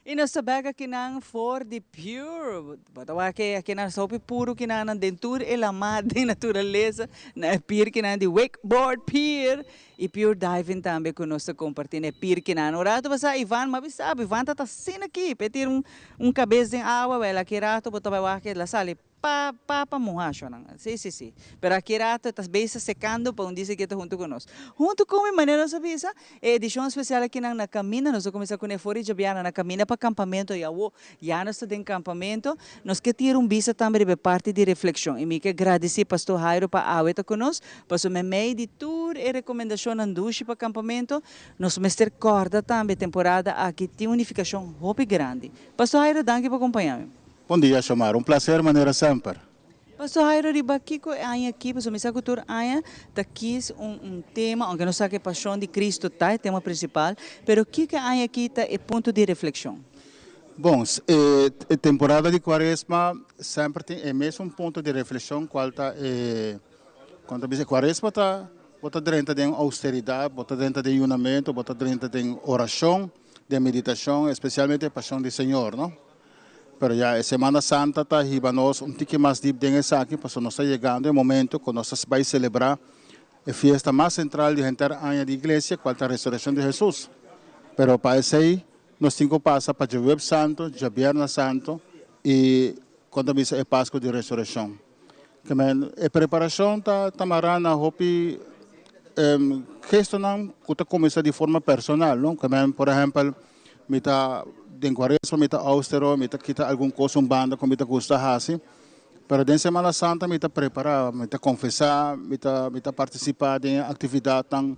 E nós sabemos que não for de pure, batawa que não soube puro que não dentura e lama de natureza, na pier que não de wakeboard pier e pure diving também que nós compartilhamos pier que não. Rato basta Ivan, mas sabe Ivan tá assim aqui, pedir cabeça em água, ela que rato batawa que la sale para mojar, sim. Pero aqui rato está bem secando para dizer que está junto conosco. Junto com a maneira nós sabemos, edição especial aqui na caminha, nós começamos com a fora de Biana na caminha para acampamento e já nós estamos em acampamento, nós que tirar visa também de parte de reflexão. E me que agradecer pastor Jairo para aweta conosco, para o meio de tour e recomendação na duche para acampamento, nós mestre corda também temporada aqui tem unificação hope grande. Pastor Jairo, danke por acompanhar-me. Bom dia, Xiomara. Prazer, maneira sempre. Pastor Jairo, aqui para a cultura, aqui tema, aunque não sabe que a paixão de Cristo está, é tema principal, mas o que aqui está é ponto de reflexão? Bom, a temporada de Quaresma sempre tem mesmo ponto de reflexão, qual está, quando a Quaresma está, bota dentro de austeridade, bota dentro de unamento, bota dentro de oração, de meditação, especialmente a Paixão do Senhor, não? Pero já a Semana Santa está nós tique mais deep dentro aqui, porque nós está chegando o momento que nós vai celebrar a festa mais central de gente año da igreja, qual é a ressurreição de Jesus. Pero para isso aí, nós temos que passar para o Jueves Santo, o Viernes Santo e quando visa a Páscoa de ressurreição. A preparação está marana, hopi gesto não que começa de forma personal, não? Por exemplo, em quaresma, me austero, me quita alguma coisa, banda, como me gusta assim. Pero em Semana Santa, me preparar, me confessar, me participar de atividade tão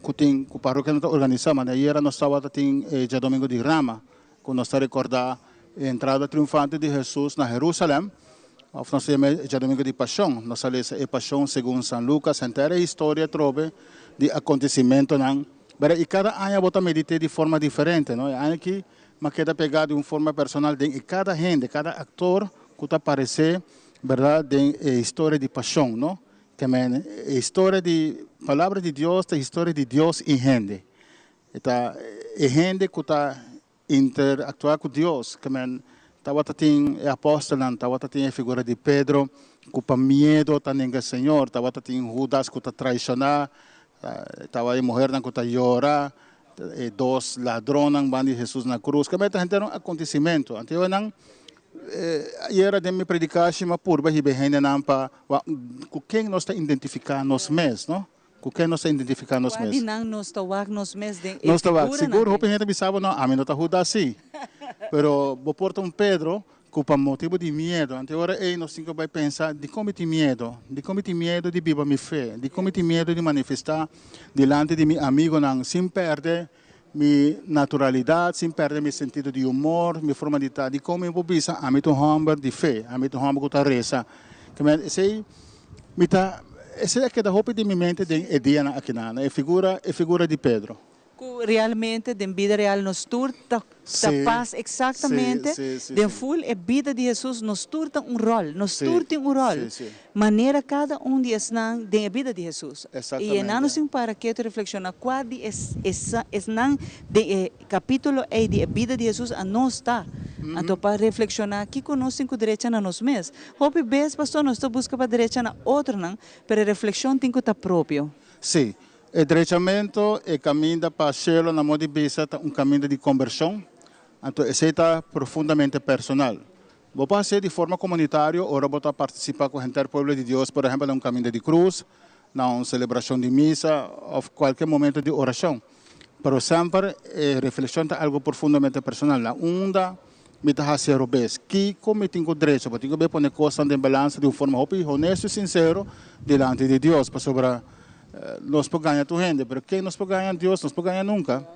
que o paróquia não organiza, mas aí nós estava tem já domingo de Rama, quando nós recordar a entrada triunfante de Jesus na Jerusalém. Nós temos já domingo de Paixão, nós falamos a Paixão segundo São Lucas, inteira a história trove de acontecimento não. E cada ano eu meditei de forma diferente, não? Ano que me queda pegado de uma forma personal de cada gente, cada ator que aparecer, verdade, de história de paixão, não? Que a história de palavra de Deus, a história de Deus e gente. Então, a gente que está interactuar com Deus, que estava tem apóstolo, estava tem a figura de Pedro, que para medo também o Senhor, estava tem Judas que está traicionar, estava a mulher que está llorar, dois ladrões van de Jesus na cruz, que a gente era um acontecimento. Então, não era de me predicar mas purba e bem não para com quem nós está identificando nós mesmos, não? Com quem nós está identificando nós mesmos? Não nós tawag nós mesmos de nós tawag seguro hope gente pensava não, a mim não está ruda assim. Pero bo porta Pedro que por motivo de medo, então agora nós temos que pensar de como tem medo de viver minha fé, de como tem medo de manifestar diante de meu amigo não sem perder minha naturalidade, sem perder meu sentido de humor, minha forma de estar, de como eu vou pensar a mim humor de fé, a mim humor que está reza. Esse é que dá roupa de minha mente de dia aqui na figura de Pedro. Realmente, de vida real, nos turta paz exatamente, de full a vida de Jesus, nos turta rol, maneira cada de esnan de vida de Jesus. E não sim para que tu reflexiona qual esnan de capítulo de vida de Jesus a nós está. Então para reflexionar aqui conosco com direita na nós mesmos. Hope vez pastor nós busca para direita na outra não, para reflexão tem que estar próprio. Sim. O direitamento é caminho para o cielo na modo de vista caminho de conversão, então esse está profundamente personal. Vou fazer de forma comunitária, ora vou participar com o gente do povo de Deus, por exemplo, um caminho de cruz, na uma celebração de missa, ou qualquer momento de oração. Pero sempre reflexão é algo profundamente personal. Na onda me está fazendo bem, que como tenho direito, eu tenho que pôr coisas em balança de uma forma honesta e sincera diante de Deus, para sobre nós podemos ganhar tu gente, mas quem nós podemos ganhar Deus, nós podemos ganhar nunca.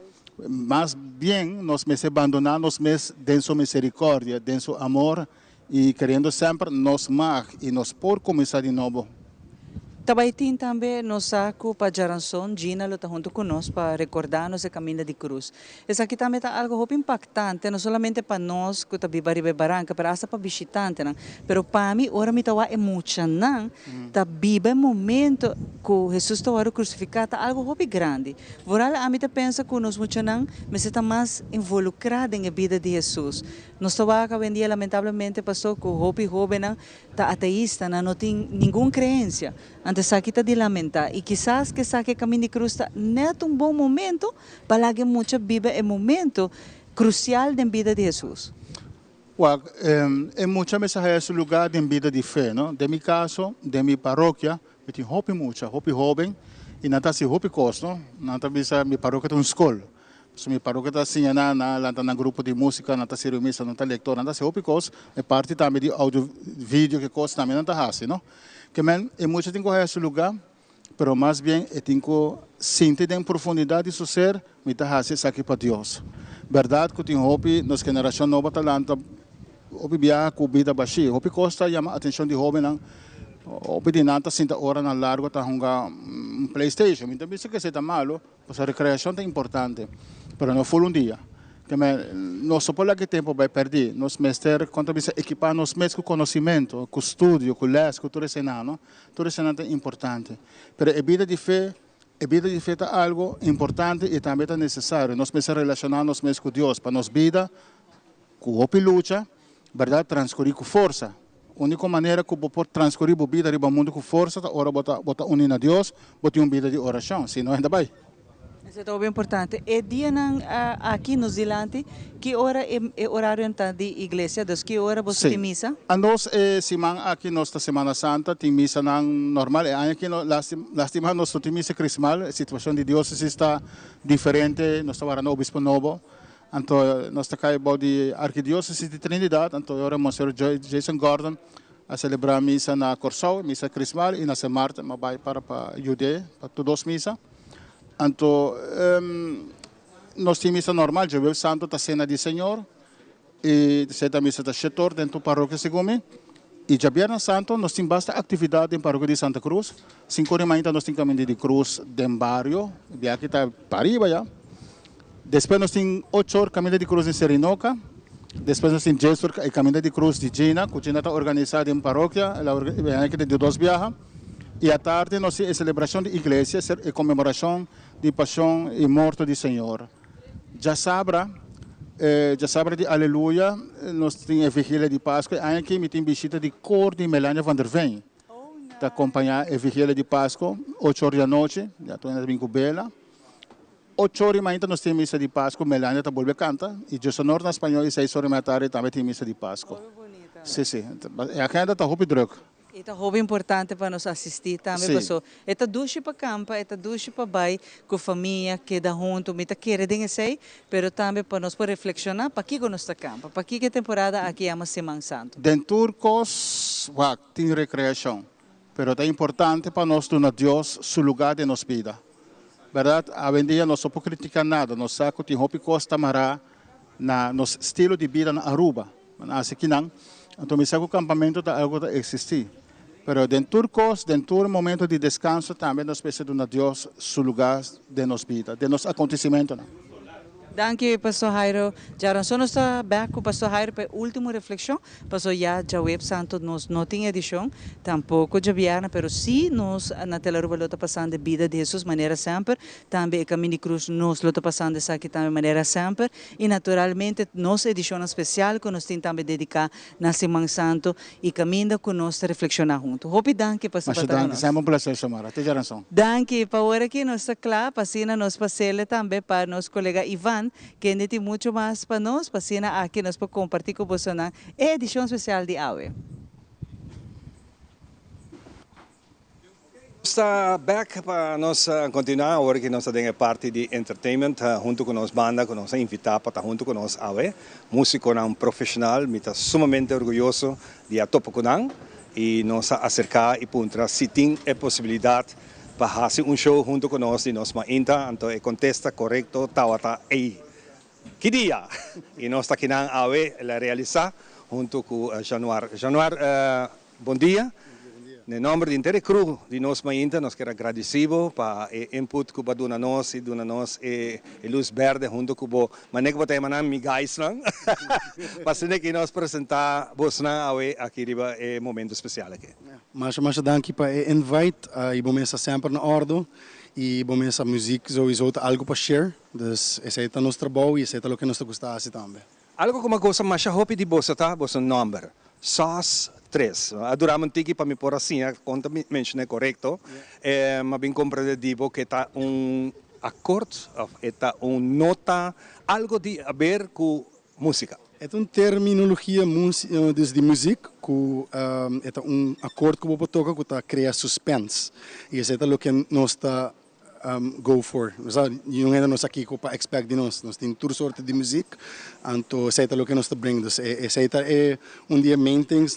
Mas bem, nós nos abandonamos em sua misericórdia, em seu amor, e querendo sempre nos amar e nos por começar de novo. Tabaitin também nos saco para Jaranson, Gina lo está junto conosco para recordar-nos o caminho de cruz. Essa aqui também está algo muito impactante, não somente para nós que está vivendo Barranca, mas até para visitantes. Pero para mim, ora me está emocionando, está vive momento que Jesus está crucificado, algo muito grande. Voral a mim pensa que nós emocionamos, mas está mais involucrado na vida de Jesus. Nós estamos hoje em dia, lamentavelmente, pastor, que o jovem está ateísta, não tem nenhuma crença. Antes aqui está de lamentar. E quizás que saque caminho de cruz está neto bom momento para que muitos vivem um momento crucial na vida de Jesus. É muita mensagem esse lugar de vida de fé, não? De meu caso, de minha paróquia, eu tenho hope jovem, e não está se hope costo, não está bisa minha paróquia tem uma escola. So minha paróquia está assim, na grupo de música, não está se reunir, não está leitor, não está se hope costo, é parte também de áudio, vídeo que costa também não está assim, não? Que é muito tem que esse lugar, mas mais bem tem que sentir em profundidade do seu ser, me está fazendo aqui para Deus. Verdade que tem hope, nossa geração nova talanta, hope viaja com vida baixa, hope costa chama a atenção de jovem, hope de nada sinta hora na largo tá jogar PlayStation, então pensa que está malo, pois a recreação é importante, mas não foi dia. Que nós só por que tempo vai perder, nós mestre quanto bisa equipar nos mesmos com conhecimento, com estudo, com les, com tudo isso não, tudo isso é importante. Mas a vida de fé a vida de feita algo importante e também é necessário. Nós precisamos relacionar-nos com Deus para nossa vida, com hope luta, verdade, transcorrer com força. A única maneira que pode transcorrer a vida do mundo com força é ora botar unir a Deus, botar uma vida de oração, senão ainda vai. Isso é bem importante. E dia aqui no Zilante, que hora é o horário de igreja? Que hora você tem missa? A nós, semana aqui, nossa Semana Santa, tem missa normal. Aqui, lastima, nós temos missa crismal. A situação de Deus está diferente. Nós estamos no Obispo Novo. Então, nós estamos aqui de Arquidiócesis de Trinidad. Então, agora, o Monsenhor Jason Gordon a celebrar a missa na Corsau, missa crismal, e na São Marta, mas vai para a Judeia, para todas as missas. Então, nós temos missa normal, Jueves Santo, a cena do Senhor, e a missa da Chetor, dentro da paróquia Segume. E já Viernes Santo, nós temos bastante atividade em paróquia de Santa Cruz. 5 de manhã, nós temos caminho de cruz do barrio, e aqui está para arriba já. Depois, nós temos 8 horas caminho de cruz em Serinoca. Depois, nós temos 10 horas caminho de cruz de Gina, que Gina está organizada em paróquia, ela organiza de 2 viagens. E à tarde, nós temos a celebração de igreja, a comemoração de paixão e morte do Senhor. Já sabra de Aleluia, nós temos a vigília de Páscoa, e aqui me tem visita de cor de Melania van der Veen. Para acompanhar a vigília de Páscoa, 8 horas da noite, já estou indo com Bela. 8 horas da manhã, nós temos missa de Páscoa, Melania está voltando a cantar. E de sonoro na espanhol, e 6 horas da tarde, também tem missa de Páscoa. Sim, sim. A agenda está muito druk. É muito importante para nos assistir também, pessoal. É duche para campo, é duche para bai, com a família, que dá junto, me tá querendo sei, mas também para nós reflexionar, para que nós está campo, para que temporada aqui é uma Semana Santa. Dentro turcos, tem recreação, mas é importante para nós dar a Deus seu lugar de nossa vida. Verdade? A dia nós não podemos criticar nada, nós sabemos que tem hopi costa mará na nosso estilo de vida na Aruba, mas aqui não. Então, me sabe que o campamento está algo que existe. Pero dentro do momento de descanso, também nós precisamos de Deus seu lugar de nossa vida, de nosso acontecimento. Danke, Pastor Jairo. Já nós está back com o Pastor Jairo para a última reflexão. Pastor, já Web Santo nós não tem edição, tampouco já vierna, pero sim nós na Teleruba está passando a vida de Jesus maneira sempre, também a Caminho de Cruz nós está passando essa aqui também maneira sempre, e naturalmente nossa edição especial que nós temos também dedicar na Semana Santo e caminho com nós reflexionar junto. Hope danke, Pastor Patrão. Danke, sempre um prazer chamar. Até já razão. Danke, para agora aqui nós está claro, passina nós passele também para nosso colega Ivan, que tem muito mais para nós, para aqui nós podemos compartilhar com você na edição especial de AWE. Está back para nós continuar, agora que nós temos parte de entertainment, junto com nossa banda, com nossa invitada, para junto com nós AWE, músico não profissional, me está sumamente orgulhoso de a topo com nós, e nos acercar e puntra se tem a possibilidade para fazer show junto com nós de nós mainta, então é contesta correto, tawata ei. Que dia? E nós aqui na AWE ela realizar junto com Januar. Januar, bom dia. No nome de inteira cru de nós mainta, nós queremos agradecer para o input que você dá nós e a luz verde junto com você. Mas não é que migais lang. Mas é que nós apresentar você na AWE aqui riba é momento especial aqui. Mas danke para o invite e vamos sempre na ordem. E bom, essa música sowieso algo para share, dus esse é o nosso trabalho e esse é o que nós gostamos também. Algo como coisa mais hope de você tá, você number, SAS 3. Adoramos tiki para me pôr assim, conta mencionei correto, mas bem compreendido que está acorde, está nota, algo de a ver com música. É uma terminologia de música que é acorde que você toca que cria suspense. E esse é o que nós está go for. Não é nós aqui para expect de nós. Nós temos toda sorte de música, então esse é o que nós está bringando. Esse é dia main things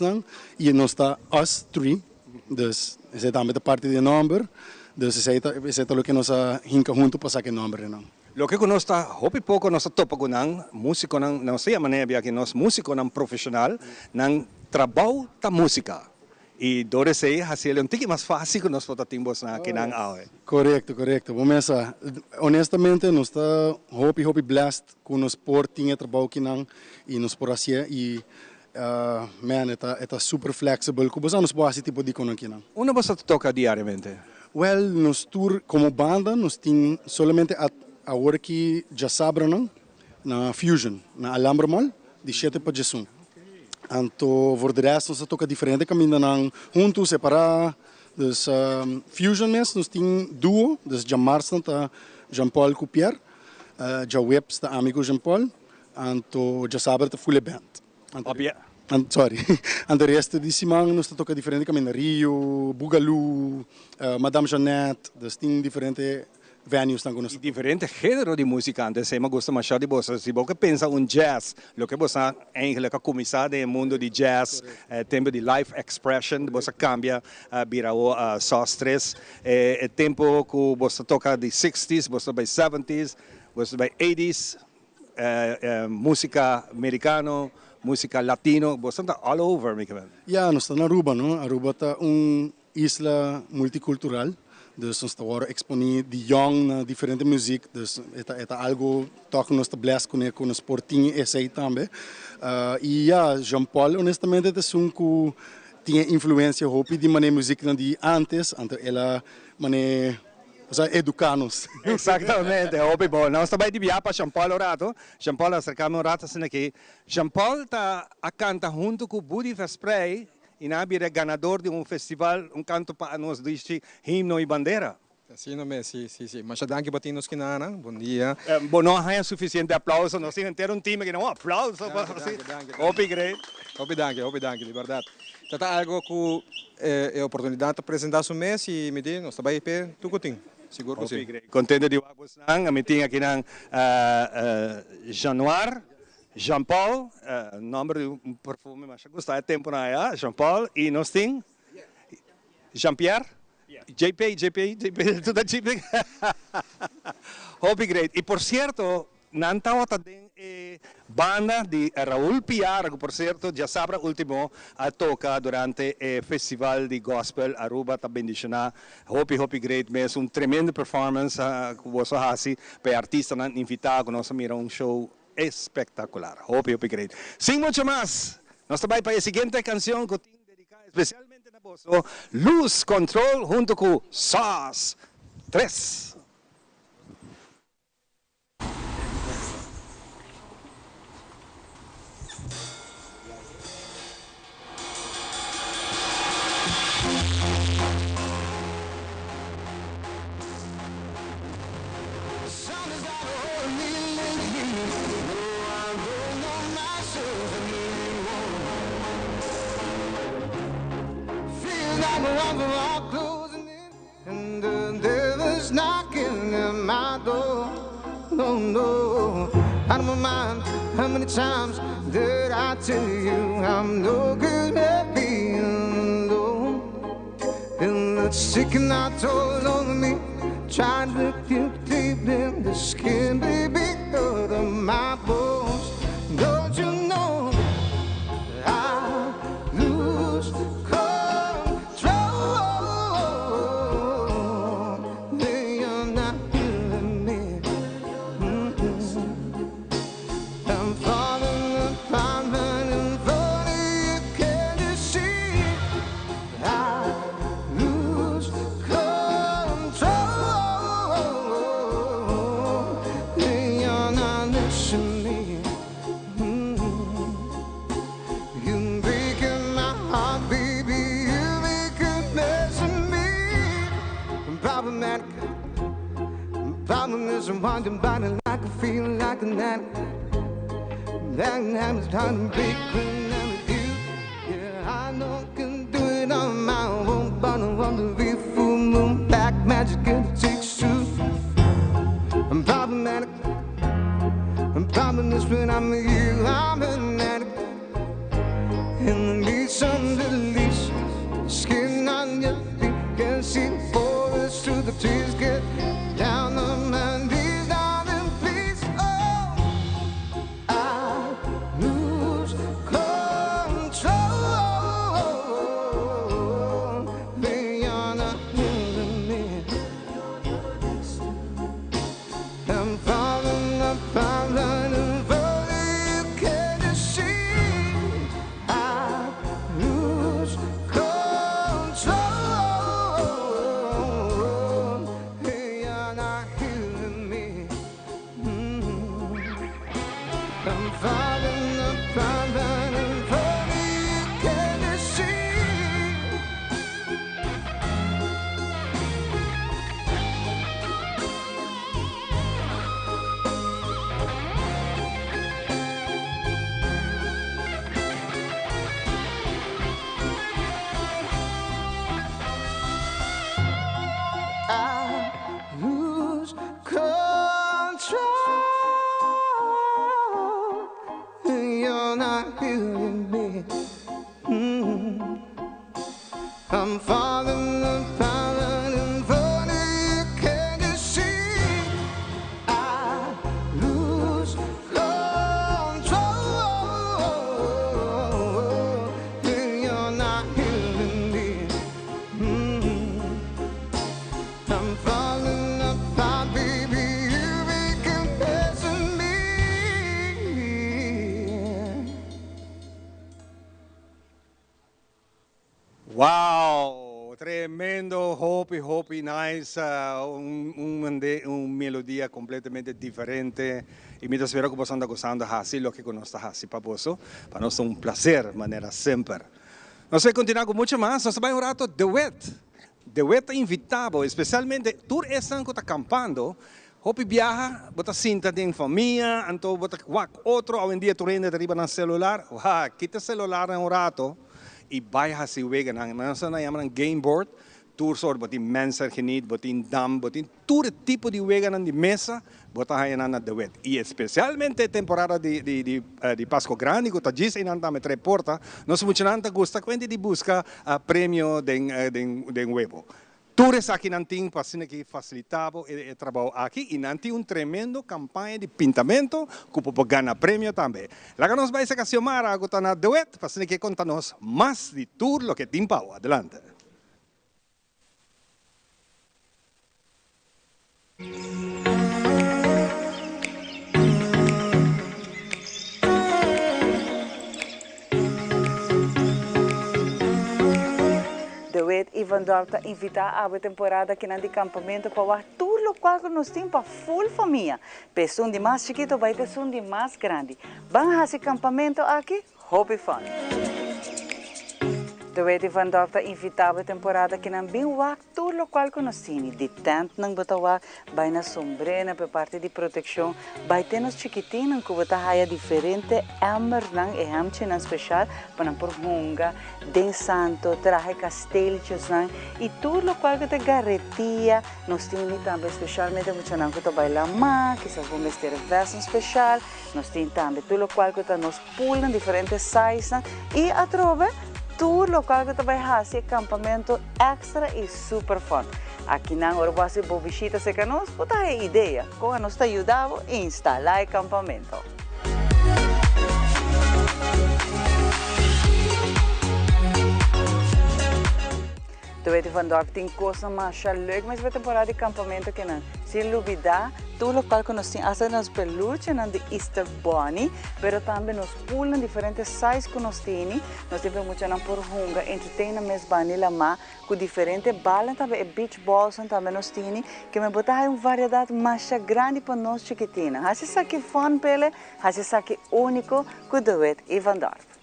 e nós está us three. Dus esse é também a parte do number. Dus esse é o que nós hinca junto para sacar o número não. Lo que nós está hopi pouco nós topa com músico não sei a maneira que nós músico não profissional não trabalho da música e dore sei fazer um pouco mais fácil que nós podemos timbos na que não awe. Correto. Vamos honestamente nós está hopi blessed com nós por tinha trabalho que não e nós por assim e man, é super flexible. Como você nos pode tipo de coisa aqui não? Uma você toca diariamente? Well, nos tour como banda, nos tem solamente agora que já sabem, não? Na Fusion, na Alhambra Mall, de 7 para 11. Então, por de resto, nós toca diferente caminho, juntos, separar. Dus Fusion mesmo, nós tem duo, dus já Marston tá Jean-Paul Coupier, já Webs tá amigo Jean-Paul, então já sabe tá full band. Sorry. En de resto de semana nós toca diferente caminho, Rio, Boogaloo, Madame Jeannette, dus tem diferente venues estão conosco. Diferente género de música, antes me gusta machado de bossa. Se você pensa jazz, lo que você eigenlijk começar no mundo de jazz, tempo de live expression, você cambia, vira o sostres, tempo que você toca de 60s, você vai 70s, você vai 80s, música americana, música latino, você está all over, me cabe. Ja, nós estamos na Aruba, não? Aruba tá isla multicultural. Dus nós estamos exponer de young na diferente música, dus é algo que nós estamos com os portinhos esse também. E Jean-Paul, honestamente, é que tinha influência hopi de maneira música de antes ela maneira educar-nos. Exatamente, hopi bom. Nós também de viajar para Jean-Paul o rato. Jean-Paul acercamos o rato assim aqui. Jean-Paul está a cantar junto com Buddy Vesprey. E é ganador de festival, canto para nós deste himno e bandeira. Sim, sim. Mas danke batinos que nana. Bom dia. Bom, não é suficiente aplauso, nós temos que ter time que não aplauso. Hopi great. Hopi danke, de verdade. Tata algo que é oportunidade de apresentar o mês e me diz, nós também pé tudo tem. Seguro que sim. Contente de vos nang, a meeting aqui nang Januar. Jean-Paul, nome de perfume, mas gosta é tempo na Jean-Paul e nós temos Jean-Pierre, JP, tudo JP. Hope great. E por certo, nantawa também banda de Raul Piar, que por certo já sabe último a toca durante o festival de gospel Aruba também de Xana. Hope great, mesmo tremendo performance que você faz para artista não invitado, nós mira show espectacular. Hope great. Sin mucho más, nós também para a seguinte canção que tenho dedicada especialmente na voz, Lose Control junto com SAS 3. And the devil's knocking at my door. No, no, out of my mind. How many times did I tell you I'm no good at being alone? And the chicken I told on me, trying to get deep in the skin, baby, out of my bones. Don't you know I lose I'm wondering about it like I feel like a night. That happens time to be when I'm with you. Yeah, I know I can do it on my own, but I want to be full moon, black magic, and it takes two. I'm problematic. I'm problemless when I'm with you. I'm an addict. And I need some release. Skin on your feet, can see the forest through the trees. Get down on my knees, darling, please. Oh, I lose control. Beyond a limit, I'm falling apart, running for you Tremendo, Hopi, nice, un melodía completamente diferente. E mi spero che possano gostando assim, lo que conosco assim, paposo. Para nós é um prazer, maneira sempre. Nós vamos continuar com muito mais, nós vamos um rato duet. Duet invitado, especialmente, tu estão que está campando, Hopi viaja, bota cinta de família, então bota outro, hoje em dia tu rende arriba no celular, quita o celular um rato, e vai assim, wega, nós chamamos game board, tu sort, botin mensen geniet, botin dam, botin todo tipo de wega de mesa, bota aí na duet. E especialmente temporada de Pasco Grande, que está diz em anta me treporta, nós muito nanta gusta quando de busca prêmio de huevo. Todos aqui nanting pasina que facilitava o trabalho aqui e nanti tremendo campanha de pintamento que pode ganhar prêmio também. Lá que nós vai se caciomar agora na duet, pasina que conta-nos mais de tudo o que tem pau. Adelante. Duet Ivan Dorta invitar a temporada aqui na de campamento para tudo o qual nós temos para full família. Pessoa de mais chiquito vai ter um de mais grande. Vamos a esse campamento aqui, Hopi Fun. Duet Ivan Dorta invitar a temporada aqui na bem tudo o qual nós temos. De tent não botar vai na sombrena para parte de proteção, vai ter nos chiquitinhos que botar raia diferente, amber não é hamche não especial para não por hunga, den santo, traje castellos não e tudo o qual que te garretia, nós temos também especialmente muito não que te baila má, que se vão vestir versão especial, nós temos também tudo o qual que te nos pulam diferentes sizes e a trove tudo local que tu vai fazer acampamento extra e super fun. Aqui na hora você vai visitar se que nós pode ter ideia como nós te ajudamos a instalar acampamento. Duet Van Dorp tem coisa mais leuk, mas vai temporada de acampamento que não. Se lubida, tudo local que nós temos, hasta nos peluche não de Easter Bunny, mas também nos pulam diferentes sizes que nós temos muito não por hunga, entretém mes bunny lá má, com diferentes balas também, beach balls também nós temos, que me botar uma variedade mais grande para nós chiquitina. Assim sabe fun pele, assim sabe único com Duet Van Dorp.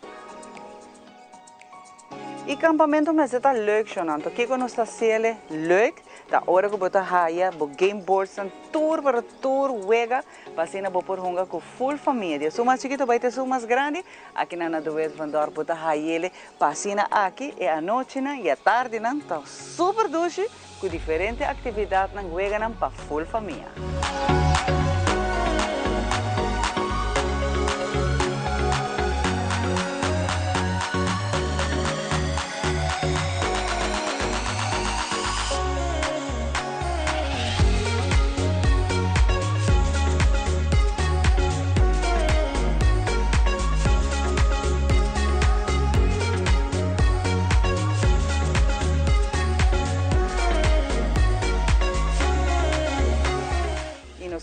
E campamento mas está leuk zonant. Aqui quando está sele leuk, da hora que bota haia, bo game boards en tour para tour wega, pasina bo por hunga com full família. Se mais chiquito vai ter su mais grande, aqui na Duet Van Dorp bota haiele, pasina aqui e a noite e a tarde nan tá super doce com diferente atividade nan wega nan para full família.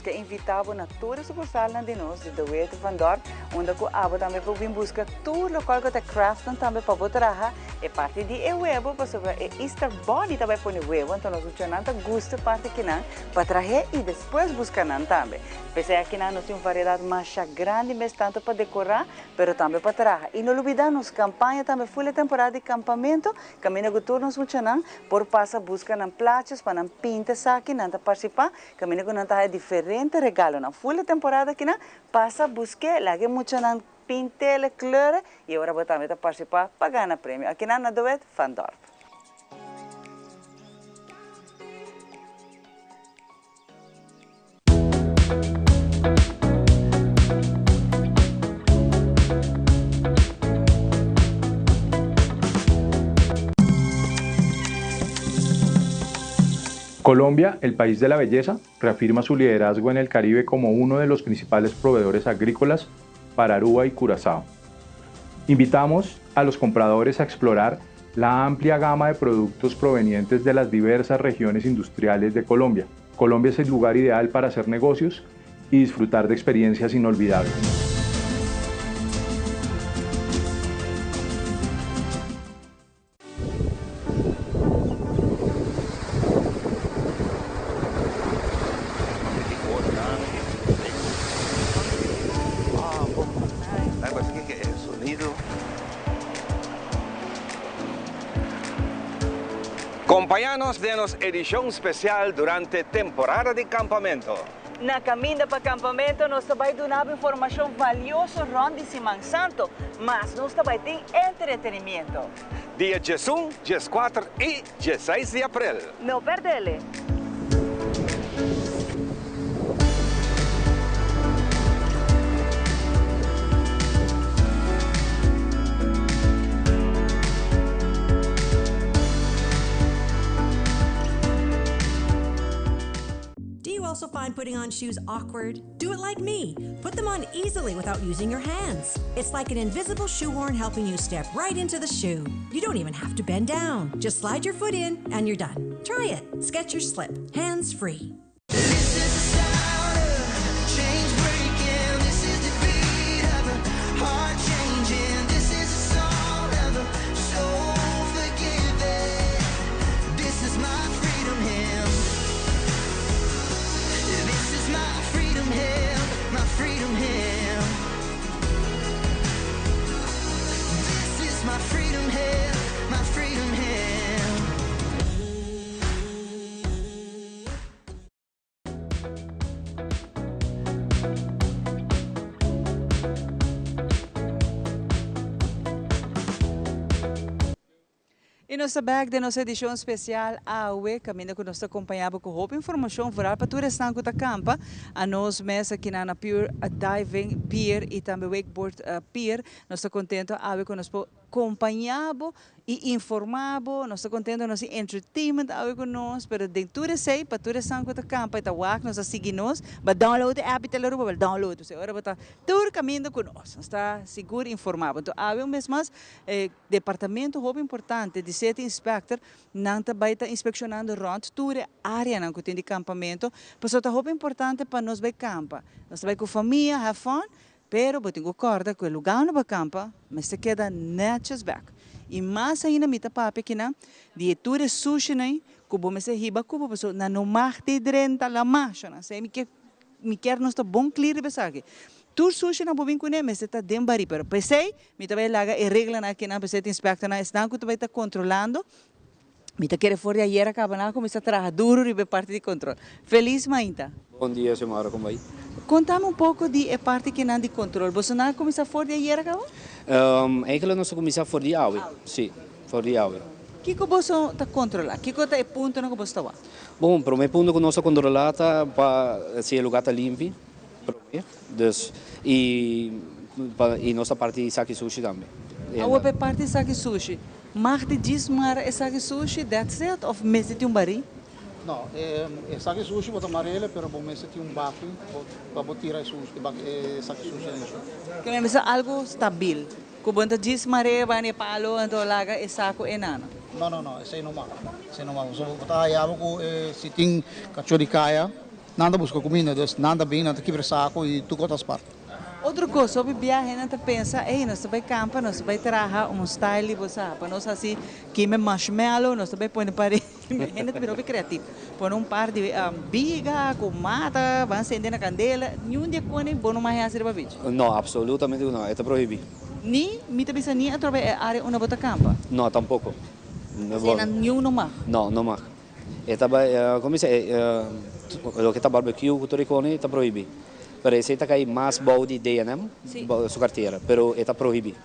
Que invitava na toda a sucursal de nós, de Duet Van Dorp, onde que abo também para vir buscar tudo o qual que está crafting também para botar e parte de huevo para sobre Easter Bunny também põe huevo, então nós não gosta parte que não para trazer e depois buscar não também. Pensei aqui nós temos uma variedade mais grande, mas tanto para decorar, mas também para trazer. E não olvidar nos campanha também full temporada de campamento, caminho que turnos muito não, por passa buscar nas plaças para não pintar aqui, não participar, caminho que não está diferente regalo na full temporada aqui na passa buscar lá que muito não pintele clara e agora botamos a participar para ganhar prêmio aqui na Duet Van Dorp. Colombia, el país de la belleza, reafirma su liderazgo en el Caribe como uno de los principales proveedores agrícolas para Aruba y Curazao. Invitamos a los compradores a explorar la amplia gama de productos provenientes de las diversas regiones industriales de Colombia. Colombia es el lugar ideal para hacer negocios y disfrutar de experiencias inolvidables. Acompáñanos de nuestra edición especial durante temporada de campamento. Na caminho para campamento, nós também donamos informação valiosa rond Semana Santo, mas nós também tem entretenimento. Dia 11, 14 e 16 de abril. Não perdele. Also find putting on shoes awkward? Do it like me. Put them on easily without using your hands. It's like an invisible shoehorn helping you step right into the shoe. You don't even have to bend down. Just slide your foot in and you're done. Try it. Skechers Slip. Hands free. E nossa bag de nossa edição especial AUE, caminho que nós acompanhamos com roupa informação geral para todos que estão na campa, a nós mesmo aqui na Pure Diving Pier e também Wakeboard Pier, nós estamos contentos AUE que nós acompanhamos e informamos, nós estamos contentos nós entertainment AUE com nós, pero dentro de sei para todos que estão na campa, então nós seguimos, mas download a app e teleruba, download, você agora está todo caminho com nós, está seguro informado. Então AUE mesmo departamento roupa importante de sete inspector não também está inspecionando rond toda a área não que tem de campamento, mas é roupa importante para nós vai campa, nós vai com família, have fun, pero botem com corda que o lugar não vai campa, mas se queda netjes back. E mais ainda mita papi que não, de tudo sushi nem, cubo me se riba cubo, pessoa na no mar de drenta la marcha, não sei me quer nós tá bom clear besage. Tur sushi na bobin kune mas está dembari, pero pensei, me também laga e regla na que na pensei inspector na está que também está controlando. Me tá querer fora ayer acaba na começar a trabalhar duro e parte de controle. Feliz mainta. Bom dia, senhora, como vai? Contame um pouco de parte que não de controle. Você não começou fora ayer acaba? Eigenlijk nós começamos fora de aula. Sim, fora de aula. Que você está controlando? Que é ponto que você está? Bom, para o meu ponto que nós controlamos para se o lugar está limpo. Dus, e nossa parte de sake sushi também. A outra parte de sake sushi. Mag de dismar é sake sushi, that's it? Of mesmo tem bari? Não, é sake sushi, botar amarelo, pero bom mesmo tem bafo para tirar sushi, sake sushi. Que mesmo algo stabil. Quando dismar é vai palo, então laga é saco enano. Não, isso aí não mal. Isso aí não mal. So botar aí algo se tem cachoricaya. Nada busca comida, nada bem, nada quebra saco e tu outras partes. Outra coisa, sobre viagem, não pensa, nós vai campa, nós vai trabalhar style, você para nós assim, que me marshmallow, nós vai pôr para ainda também é criativo. Pôr par de biga, com mata, vai acender na candela, nenhum dia põe bom não mais fazer para vídeo. Não, absolutamente não, é proibido. Nem, me também se nem através da área onde bota campa. Não, tampouco. Nenhum não mais. Não mais. É também, como se o que está barbecue, o toricone está proibido. Parece que está mais bom de ideia, né? Sua carteira, pero está proibido.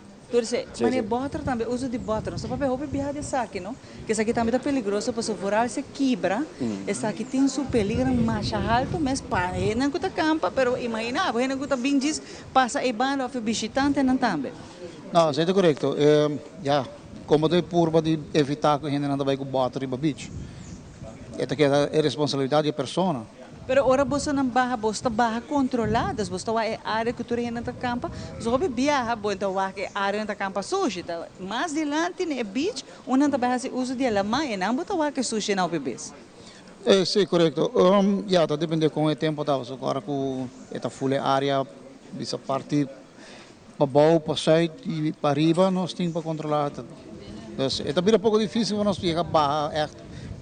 Mas bota também, uso de bota, não só para roupa biar de saque, não? Que esse aqui também está perigoso, para se vorar se quebra. Esse aqui tem um peligro mais alto, mas para não que campa, pero imagina, para não que bem diz, passa e banda of visitante não também. Não, isso é correto. Como de curva de evitar que a gente não vai com bota e beach. Esta que é a responsabilidade da pessoa. Pero ora você não barra controlada, você vai área que tu renda na campa, você viaja, então vai área na campa sushi, mais dilante no beach, onde não vai fazer uso de lama e não botar que sushi não bebês. Sim, correto. Tá depende com o tempo, tá, agora com esta full área, essa parte para baixo, para sair e para riba, nós temos para controlar. Então, é também um pouco difícil nós chegar barra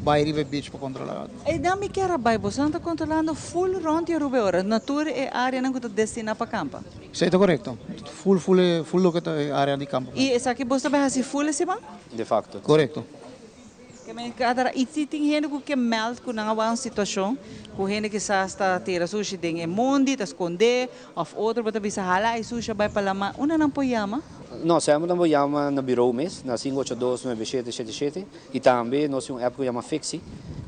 vai River Beach para controlar. E não me quer vai, você não está controlando full rond e rube hora, natura é área não que está destinada para campo. Sim, está correto. Full lo que é área de campo. E essa aqui você vai fazer full esse ban? De facto. Correto. E se tem gente que meld com uma situação, com gente que está tendo sushi em mundo, está esconder, ou outro bota bisa hala e sushi vai para lá, uma não pode chamar. Nós temos também chama na bureau mês, na 582-9777, e também nós temos uma época que chama Fixi,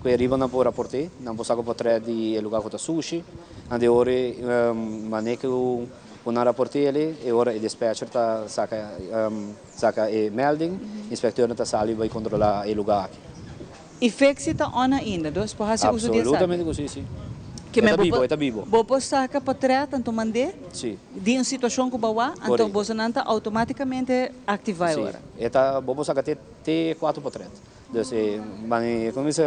que arriba na por raporte, na por saco para trás de lugar que está sushi, ande ore maneque o na raporte ele, e ora o dispatcher tá saca e melding, inspector está sali vai controlar o lugar. E Fixi está on ainda, dos por se uso de absolutamente sim. Que está vivo. Bobo saca para trás, tanto mandei. Sim. De uma situação que bawa, então você não automaticamente ativar agora. Eta bobo saca te 4 para trás. Então, como isso,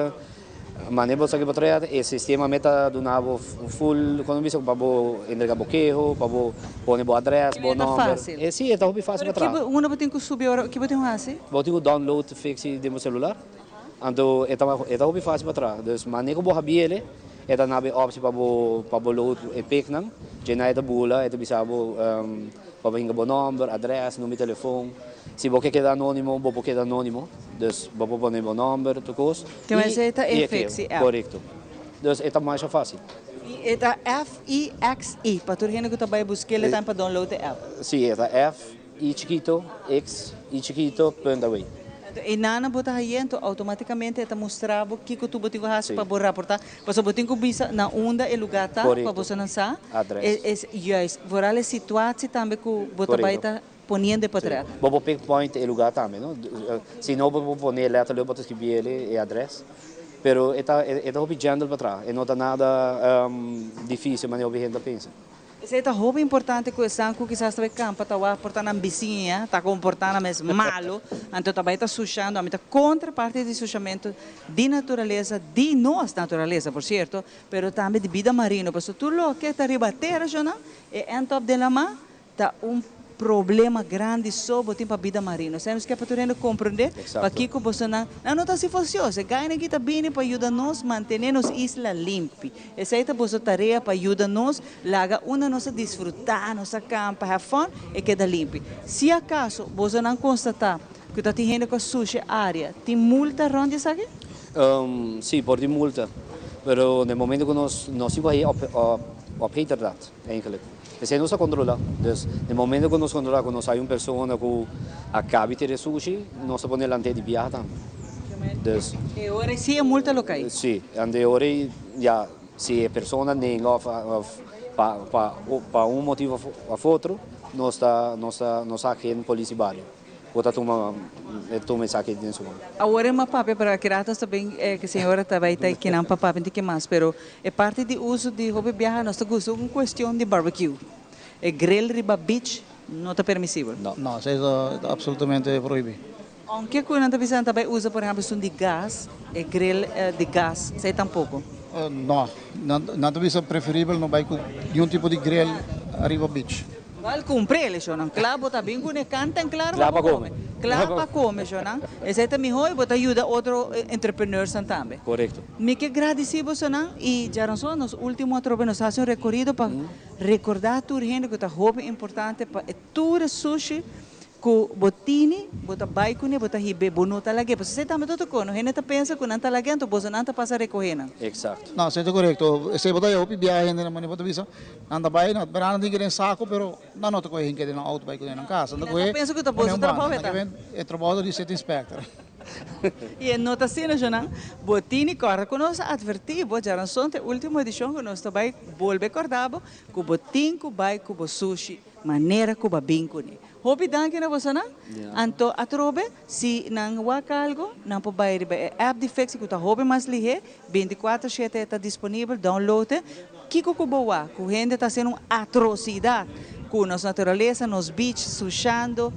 maneira saca para trás, o sistema meta do nabo full, como isso, para bo entregar boquejo, para bo pôr bo address, bo nome. Sim, é bem fácil para trás. Uma tem que subir agora, que tem fazer? Botem o download Fixi de meu celular. Então, é bem fácil para trás. Então, maneira bo habile. Eta nabe opsi pa bo load e pick nang, jena eta bula, eta bisa bo pa hinga bo number, address, número de telefone. Se bo queda anônimo, bo queda anônimo. Dus bo pone bo number, tukos. Que mas eta é Fixi app. Correto. Dus eta mais fácil. E eta FIXI, para tu gente que tá vai buscar ele tá para download a app. Sim, eta F I chiquito X I chiquito .away. E nana bota aí então automaticamente está mostrando que tu botinho has para borrar portar, para botinho bisa na onda e lugar tá para você não sa. Yes, vorale situação também que bota baita ponendo para trás. Bobo pick point e lugar também, não? Se não bobo poner letra eu boto escrever ele e address. Pero eta obedecendo para trás, e não tá nada difícil, mas eu gente pensa. Isso é muito importante que o sangue que está no campo está portando a vizinha, está comportando mesmo malo, então está sujando, está contra parte de sujamento de natureza, de nossa natureza, por certo, mas também de vida marinha, porque tudo o que está ribateira, e em top de la mão, está problema grande sobre a vida marinha. Temos que para compreender para que você não está se funciona. Ganha aqui também para ajudar-nos a manter nossa isla limpa. Essa é a tarefa para ajudar-nos a nossa desfrutar, nossa campo, have fun e queda limpa. Se acaso você não constatar que está tendo com a sushi área, tem multa onde isso aqui? Sim, por de multa. Mas no momento que nós ficamos aí, opheter dat, eigenlijk. Esse não se controla. Então, no momento que nós controlamos, quando nós uma pessoa que acaba de ter sushi, nós se põe lante de viagem também. E agora sim é multa local? Sim, e agora já se a pessoa nem para motivo ou outro, nós está aqui em polícia barrio. Bota toma mensaje de isso. Agora é uma papel para que ratas também que a senhora também está aqui não papel não tem mais, pero é parte de uso de hobby viajar nós estamos uma questão de barbecue. É grill riba beach não está permissível. Não, isso é absolutamente proibido. Aunque quando a pessoa também usa por exemplo de gás, é grill de gás, sei tampouco. Não é preferível não vai com nenhum tipo de grill arriba beach. Vai cumprir ele, Jonan. Claro, tá bem quando canta, claro para comer. Claro para comer, Jonan. Esse é também hoje, bota ajuda outro entrepreneurs também. Correto. Me que agradecido, Jonan, e já nós nos últimos outro nós fazemos um recorrido para recordar tudo gente que está muito importante para tudo sushi que botini, bota baikuni, bota hibe, bonota lagi. Porque você também todo cono, gente pensa que não tá lagi, então você não tá passa recorrendo. Exato. Não, isso é correto. Esse bota eu viagem na mani bota visa. Anda vai, não, berana de que saco, pero não nota que hinque de na auto bike na casa. Não penso que tá posto trabalho tá. É trabalho de set inspector. E a nota assim, Jonan, botini corre com nós advertivo, já não são a última edição que nós também volve acordado, que botin que vai com o sushi, maneira que o bincuni. Hopi danke na você não? Anto atrobe se não waka algo, não pode bair app de Fixi que tá hopi mais lihe, 24/7 está disponível, download. Kiko kubawa, que gente está sendo uma atrocidade com nossa natureza, nos beaches, sushando.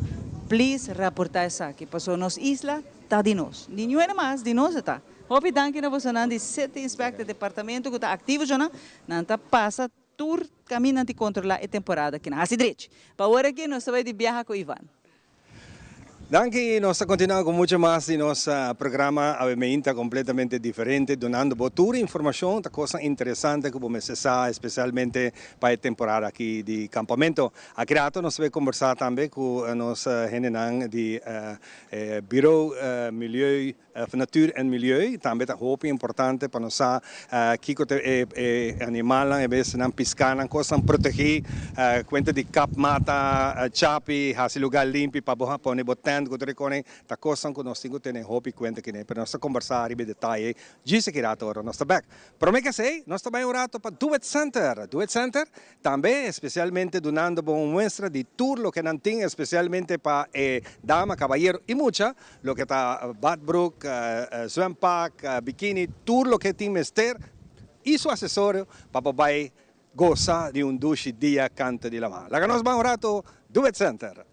Please reportar isso aqui, passou nos isla, tá de nós. Ninguém é mais, de nós está. Hopi danke na você não, de 7 inspector departamento que está ativo já não tá passa tour caminho de controlar a temporada aqui na Hasidrich. Para agora aqui nós vamos de viajar com Ivan. Danke, nós continuamos com muito mais de nosso programa, obviamente completamente diferente, donando toda a informação, coisa interessante que vamos acessar, especialmente para a temporada aqui de campamento. Aqui nós vamos conversar também com a nossa gente de Bureau Milieu natuur en milieu, também tá roupa importante para nós kiko animal e vezes não piscar, não coisa proteger, conta de cap mata, chapi, hasi lugar limpo para pôr botando, que recone, tá coisa que nós temos que ter roupa conta que nem, para nós conversar ribe detalhe, disse que rato ora nós tá back. Pero me que sei, nós também um rato para Do It Center, também especialmente donando uma muestra de tudo lo que não tem, especialmente para dama, caballero e mucha, lo que está Badbrook, zwempak, bikini, tudo lo que tem mester e seu acessório para poder gozar de douche dia canto de lama. Lá que nós vamos um rato, Do It Center.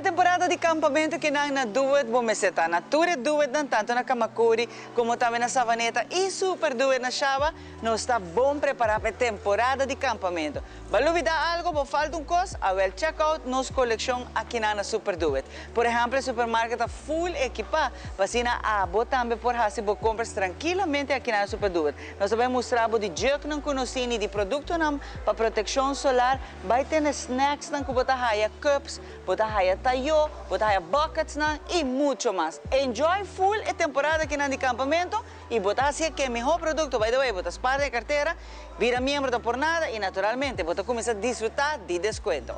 Temporada de campamento que nang na duet bomeseta na ture duet nan tanto na Kamakuri como também na Savaneta e super duet na Shaba, nós está bom preparar para temporada de campamento. Balubida algo, bo falta coisa, a well check out nos coleção aqui na super duet. Por exemplo, o supermercado está full equipa, vacina a bo também por hasi bo compras tranquilamente aqui na super duet. Nós também mostramos de junk não conhecini de produto nam para proteção solar, vai ter snacks nan que bota haya cups, bota haya tayo, bota haya buckets nan e muito mais. Enjoy full a temporada aqui na de campamento e bota assim que é melhor produto, by the way, bota parte de carteira, vira membro da jornada e naturalmente bota começar a desfrutar de desconto.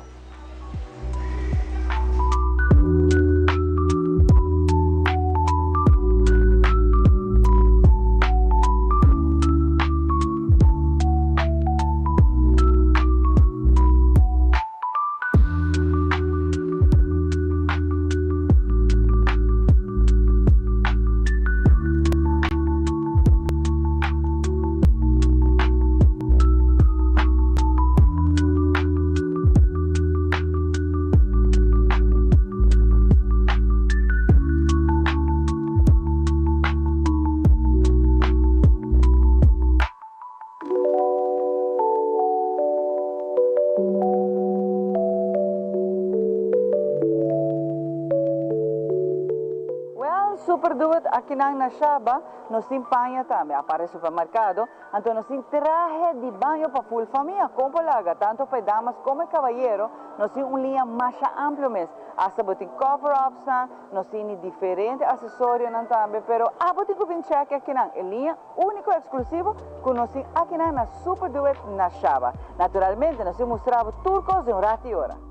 Super duet aqui na Shaba, nós temos panha também, aparece supermercado, então nós temos traje de banho para full família, como laga, tanto para damas como caballeros, nós temos linha mais ampla mesmo, hasta botem cover-ups, nós temos diferentes acessórios também, pero botem que vir check aqui na linha único exclusivo que nós temos aqui na Super Duet na Shaba. Naturalmente, nós temos mostrado turcos de rato e hora.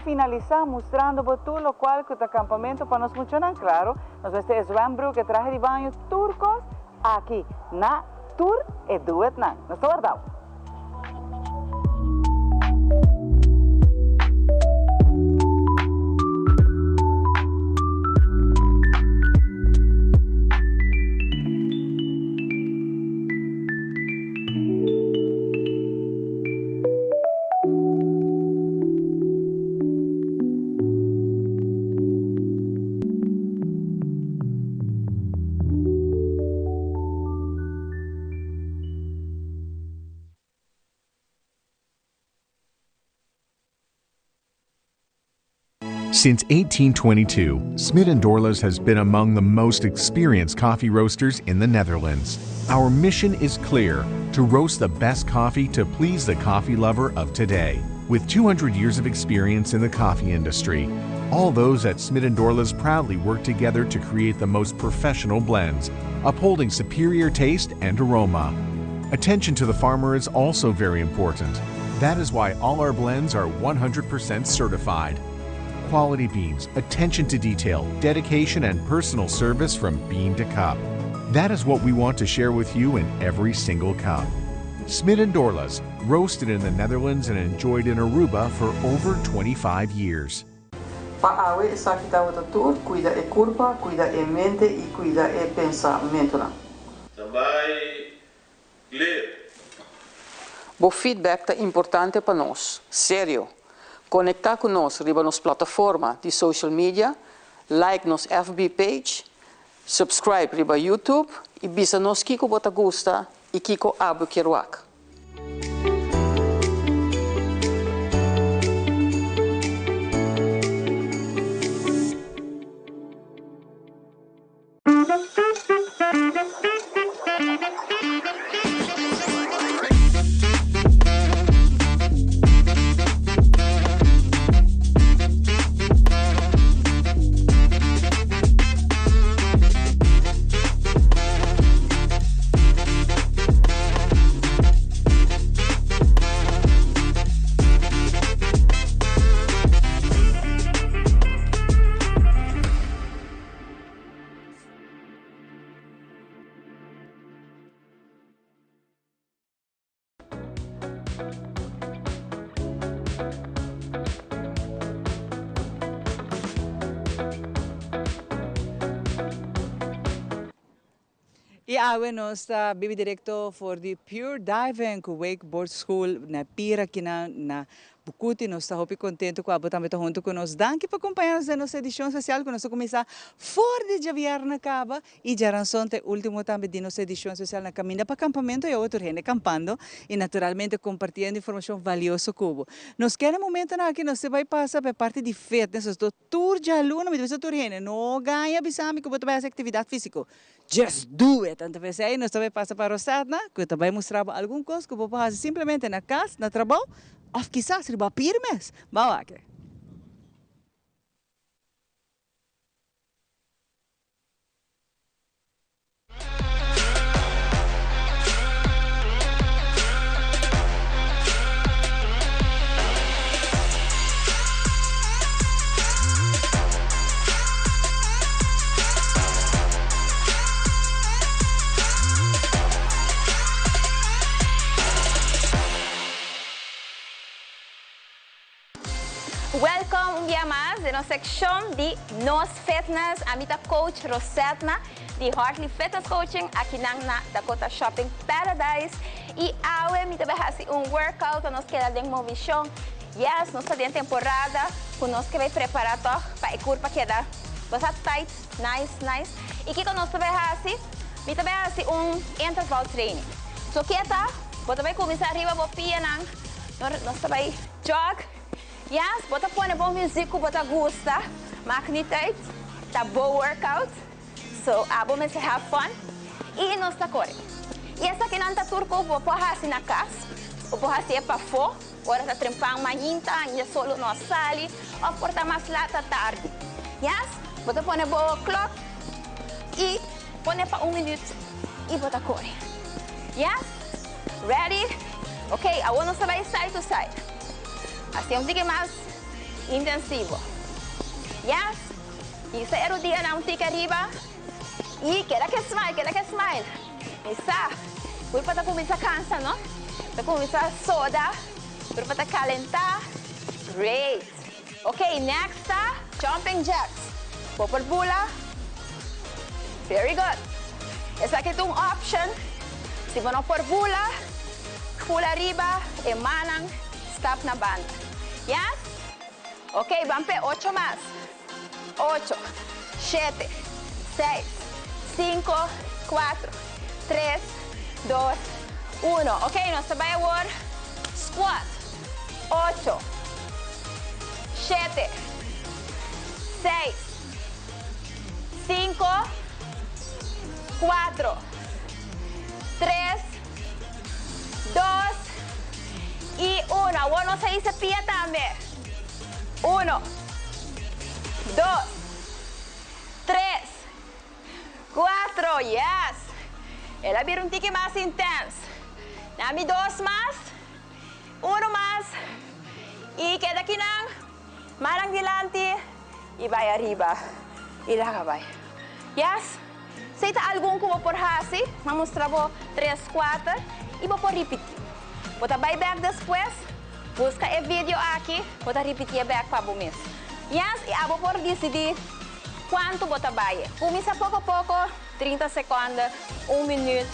Finalizar mostrando por todo lo cual que el campamento para nos funcionar claro. Nos veste Zwembroek, que traje de baño turcos aquí na Tour e Duet na. Nos guardamos. Since 1822, Smit & Dorlas has been among the most experienced coffee roasters in the Netherlands. Our mission is clear: to roast the best coffee to please the coffee lover of today. With 200 years of experience in the coffee industry, all those at Smit & Dorlas proudly work together to create the most professional blends, upholding superior taste and aroma. Attention to the farmer is also very important. That is why all our blends are 100% certified. Quality beans, attention to detail, dedication, and personal service from bean to cup. That is what we want to share with you in every single cup. Smit & Dorlas, roasted in the Netherlands and enjoyed in Aruba for over 25 years. Para awe esa que está tour, cuida e curva, cuida e mente e cuida e pensamento. Também ler. O feedback é importante para nós, sério. Conectar com nós riba nas plataformas de social media, like nos FB page, subscribe riba YouTube e bisa nos kiko bota gusta e kiko abu kiruak. E awe nos bibi directo for the Pure Diving Wakeboard School na Pira kina na Bucuti, nós estamos muito contentes com a também junto conosco. Danke por acompanhar-nos na nossa edição especial, que nós começar fora de Javier na Caba e já rançonte último também de nossa edição especial na caminho para acampamento e outro gente acampando e naturalmente compartilhando informação valiosa cubo. Nos quer momento na que nós vai passar para parte de fitness, nós tour de aluno, mas você tour gente não ganha bisami que você vai fazer atividade física. Just do it. Então aí nós também passa para Rosatna, que também mostrar alguma coisa que você pode fazer simplesmente na casa, no trabalho. Of quizás riba pirmes. Bawa ke. Welcome un día más de nuestra sección de Nos Fitness. A mí coach Rosatna de Hartley Fitness Coaching aquí en Dakota Shopping Paradise. Y ahora me voy a hacer un workout, nos queda de movimiento. Yes, nos está en temporada, con nos que voy a preparar todo para el cuerpo quedar bastante tight, nice. Y que nos voy a hacer, me voy a hacer un interval training. So que está, voy a comenzar arriba, voy a pianar, nos voy a jog. Yes, bota põe bom música, bota gusta, magnetite, tá bom workout, so abo me se have fun e nós tá corre. E essa aqui não tá turco, vou pôr assim na casa, vou pôr assim para fora, agora tá trempando manhinta, ainda solo nós sali, ou porta mais lá tá tarde. Yes, bota põe bom clock e põe para 1 minuto e bota corre. Yes, ready? Okay, agora nós vai side to side. Assim um pouquinho mais intensivo. Yes? E se era o dia não fica arriba. E queda que smile. Isa. Fui para começar a cansar, não? Para começar a soda. Fui para calentar. Great. Ok, next jumping jacks. Vou por bula. Very good. Essa aqui é uma option. Se você não por bula, pula arriba e manang stop na banda. Yes? Ok, vamos para 8 más. 8, 7, 6, 5, 4, 3, 2, 1. Ok, nos vamos a ver squat. 8, 7, 6, 5, 4, 3, 2, y 1. Bueno, se dice pie también. 1, 2, 3, 4. Yes. El abrir un tique más intenso. Dame 2 más. 1 más. Y queda aquí, marang delante. Y va arriba. Y la acaba. Yes. Se está algún como por así, vamos a mostrar 3, 4. Y voy a repetir. Bota vai back depois, busca o vídeo aqui, bota repetir back para o mês. Yes, e abo por decidir quanto bota baie. Começa pouco a pouco, 30 segundos, 1 minuto.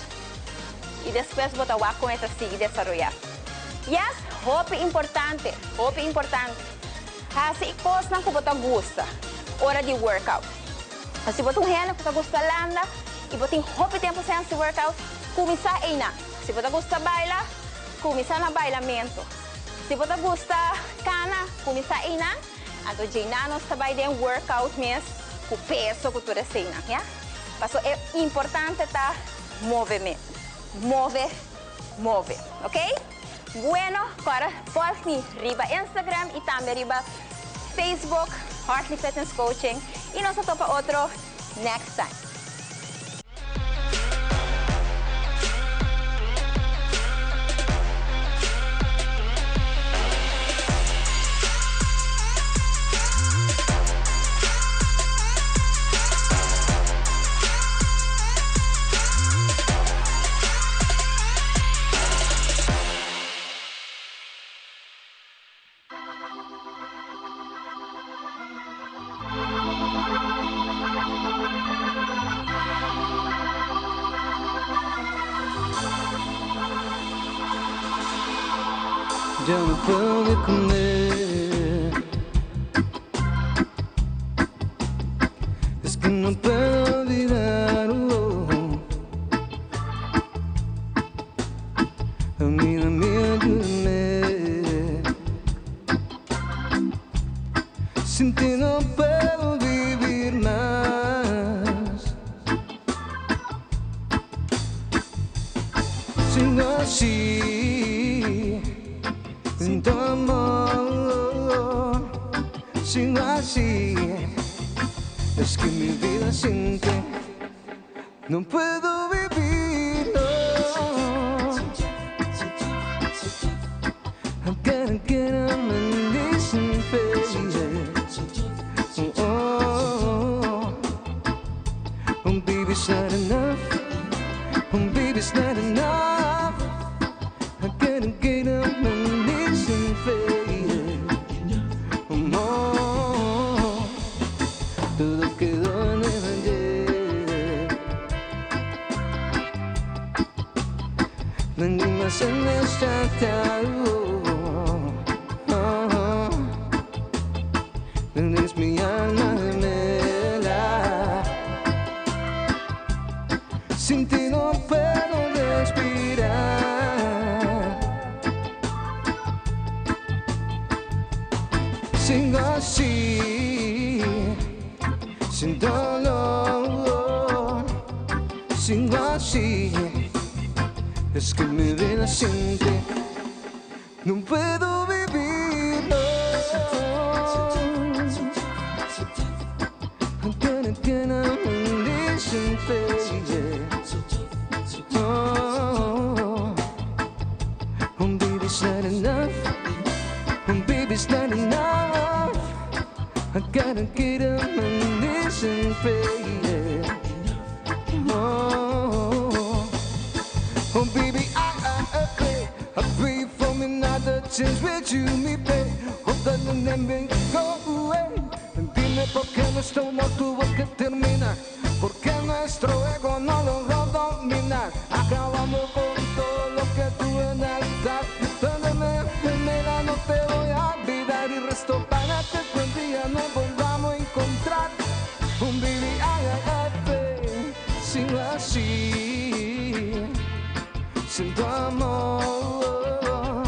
E depois bota o com essa sigue desenvolver. Yes, roupa importante, roupa importante. Se coisa não que bota gosta, hora de workout. Se bota real que gosta landa, e bota roupa tempo sem se workout, começa a ir. Se você gosta de bailar, começa no bailamento. Se você gosta de cana, começa a ir. Então, já nós trabalhamos em workout mesmo, com peso, com tudo assim. Mas é importante estar movimento. Move, ok? Bueno, agora pode me riba Instagram e também riba Facebook, Heartly Fitness Coaching. E nós vamos para outro next time. Ya no puedo ni comer, es que no puedo olvidarlo. Amiga mía, ayúdame, sin ti no puedo vivir más. Sigo así, sin tu amor, sigo así. Es que mi vida sin ti no puedo vivir, no. I gotta get on my knees and pray. Oh, baby, it's not enough. Baby, it's not enough. I gotta get on my knees and pray. Oh, todo quedó en el ayer. Lágrimas en esta tarde. Es mi alma gemela. Sin ti no puedo respirar. Sigo así, sin dolor. Sigo así. Es que mi vida sin ti no puedo vivir, no. I'm gonna get on my knees and pray. Oh, baby, it's not enough. Baby, it's not enough. I gotta get on my knees and pray. Oh, baby, I pray for me not to change with you, me pay. Hope that the name may go away. Dime por qué nuestro amor tuvo que terminar. Por qué nuestro ego no logró dominar. Acabamos con todo lo que tuve en altar. Perdóname, gemela, no te voy a olvidar. Y resto para que algún día nos volvamos a encontrar. Baby, ay, sigo así, sin tu amor,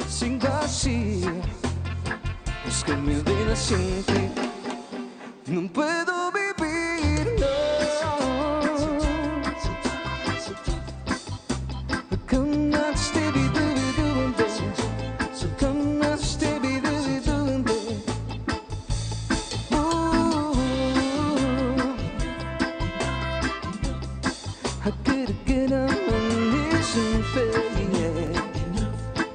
sigo así. Es que mi vida sin ti no puedo vivir, no. Come on, Stevie, do-do-do-do. Come on, Stevie, do-do-do-do. I gotta get on my knees and pray.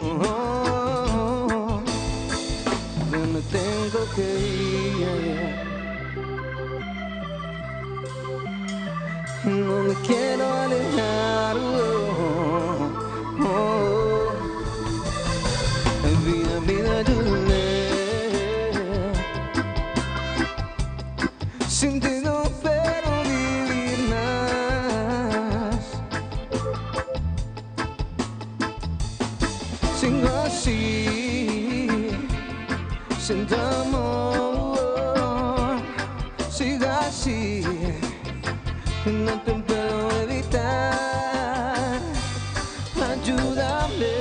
Oh, yo me tengo que ir. No me quiero alejar. Vida, vida, ayúdame. sigo así, sin tu amor, sigo así, no te puedo evitar, ayúdame,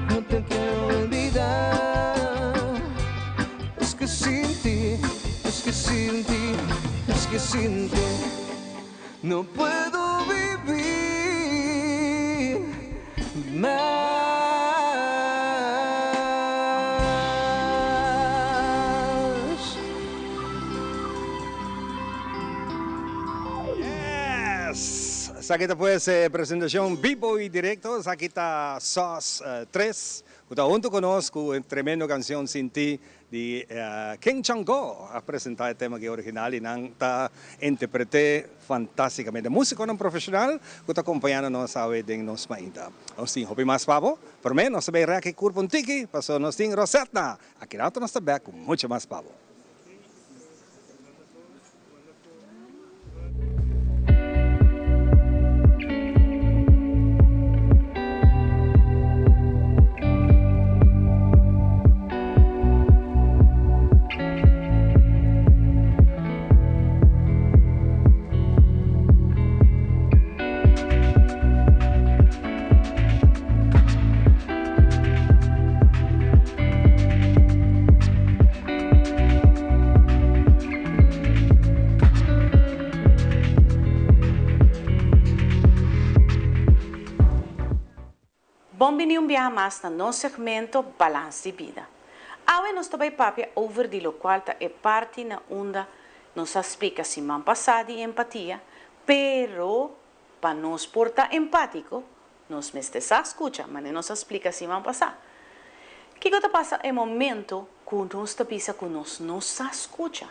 no te quiero olvidar, es que sin ti, es que sin ti, es que sin ti, no puedo vivir más. Sa kita pues presentación vivo y directo, sa kita SOS 3, kita junto conosco una tremenda canción Sin Ti de King Chango a presentar el tema que original y ta interprete fantásticamente. Músico non profesional, kita acompanhando nós a de nos mainta. Nós tem hopi mais pavo, por mim nós sabemos que curva um tiki, passou nós tem Rosetna. Aqui nós estamos também com muito mais pavo. Bem-vindo um dia mais no nosso segmento Balance de Vida. Hoje nós também papia over de lo qual é parte na onda nos explica semana passada de empatia, pero para nos portar empático, nos mestres escucha, mas nos explica semana passada. O que passa é momento que nós pensa que nos escucha.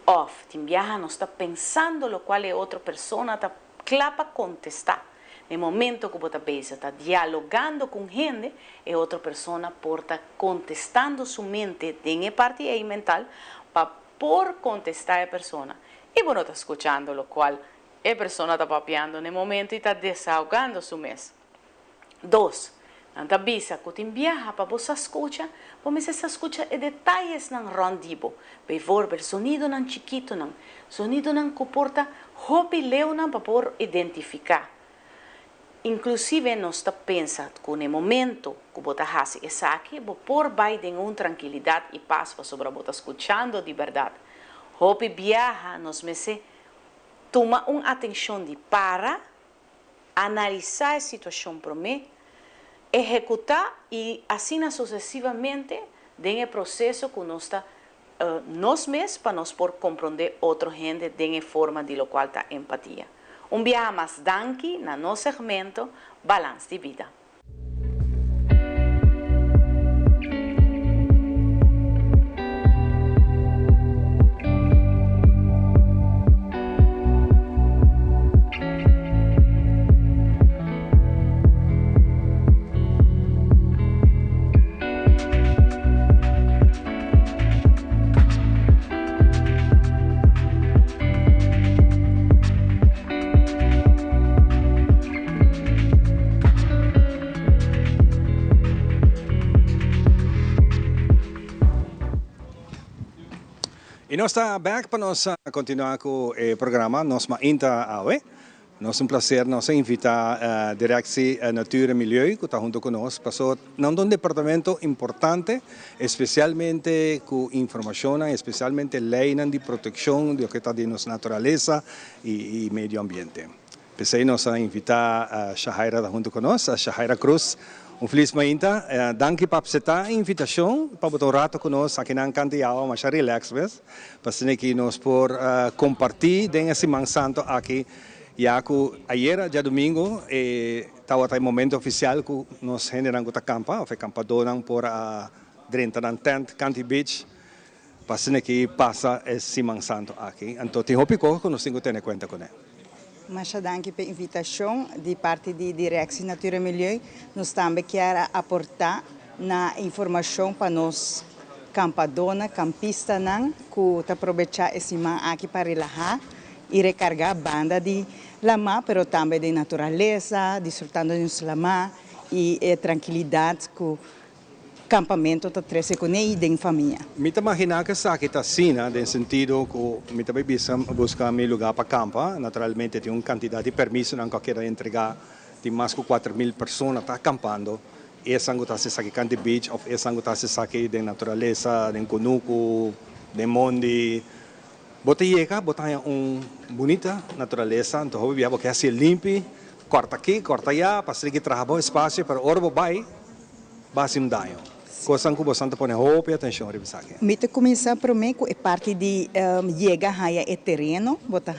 Ou, tem viaja, nós está pensando lo qual é outra pessoa está clapa contestar. No momento que você está dialogando com gente, e outra pessoa está contestando sua mente, tem parte aí mental, para por contestar a pessoa. E você está escutando, o qual a pessoa está papiando no momento e está desahogando sua mente. 2. Não avisa que tem viaja para você escutar, você escuta detalhes não rondibo, para ver sonido não chiquito, não sonido não que porta hopi leu não para por identificar. Inclusive, nós pensa que no momento que você faz isso aqui, você por vai ter uma tranquilidade e paz sobre você escutando de verdade. Hopi viaja, nós me toma uma atenção de para, analisar a situação para mim, executar e assim sucessivamente, tem o processo que nós está nós mesmos para nós por compreender outra gente, tem a forma de lo qual está empatia. Viaje mais danke na nosso segmento Balance de Vida. E nós estamos back para nós continuar com o programa. Nós mainta awe. Nós prazer nós invitar a Direção Natura e Milieu que está junto conosco. Passou não um departamento importante, especialmente com informação, especialmente lei de proteção do que está de nossa natureza e meio ambiente. Pensei nós invitar a Shahaira junto conosco, a Shahaira Cruz. Feliz mainta, danke para aceitar a invitação para botar rato conosco aqui na Cantiao, mas relax mesmo, para que nós por compartilhar dentro esse mansanto aqui. Já que ayer, dia domingo, estava o momento oficial que nós generamos a campa, foi campa donam por dentro da tent, Canti Beach, para que passa esse mansanto aqui. Então, tem hopico que nós temos que ter em conta com ele. Mas danke pela invitação de parte da Direção Natura e Milieu. Nós também queremos aportar na informação para nós campadona, campista, que aproveitar esse man aqui para relaxar e recargar a banda de lama, pero também de natureza, desfrutando de lama e tranquilidade que o campamento está trazendo com ele e a família. Me imagina que essa aqui está assim, no sentido que me também buscar meu lugar para campa. Naturalmente tem uma quantidade de permisso não que quero entregar de mais de 4.000 pessoas está acampando. Essa não está se aqui canto beach, ou essa não está se aqui de natureza, de conuco, de monde. Bota chega, bota uma bonita natureza, então eu vou que assim limpo, corta aqui, corta allá, para seguir trabalhando espaço para hora vai um dano. Coisa que você põe roupa e atenção revisar. Me começa para mim é parte de chega a terreno, bota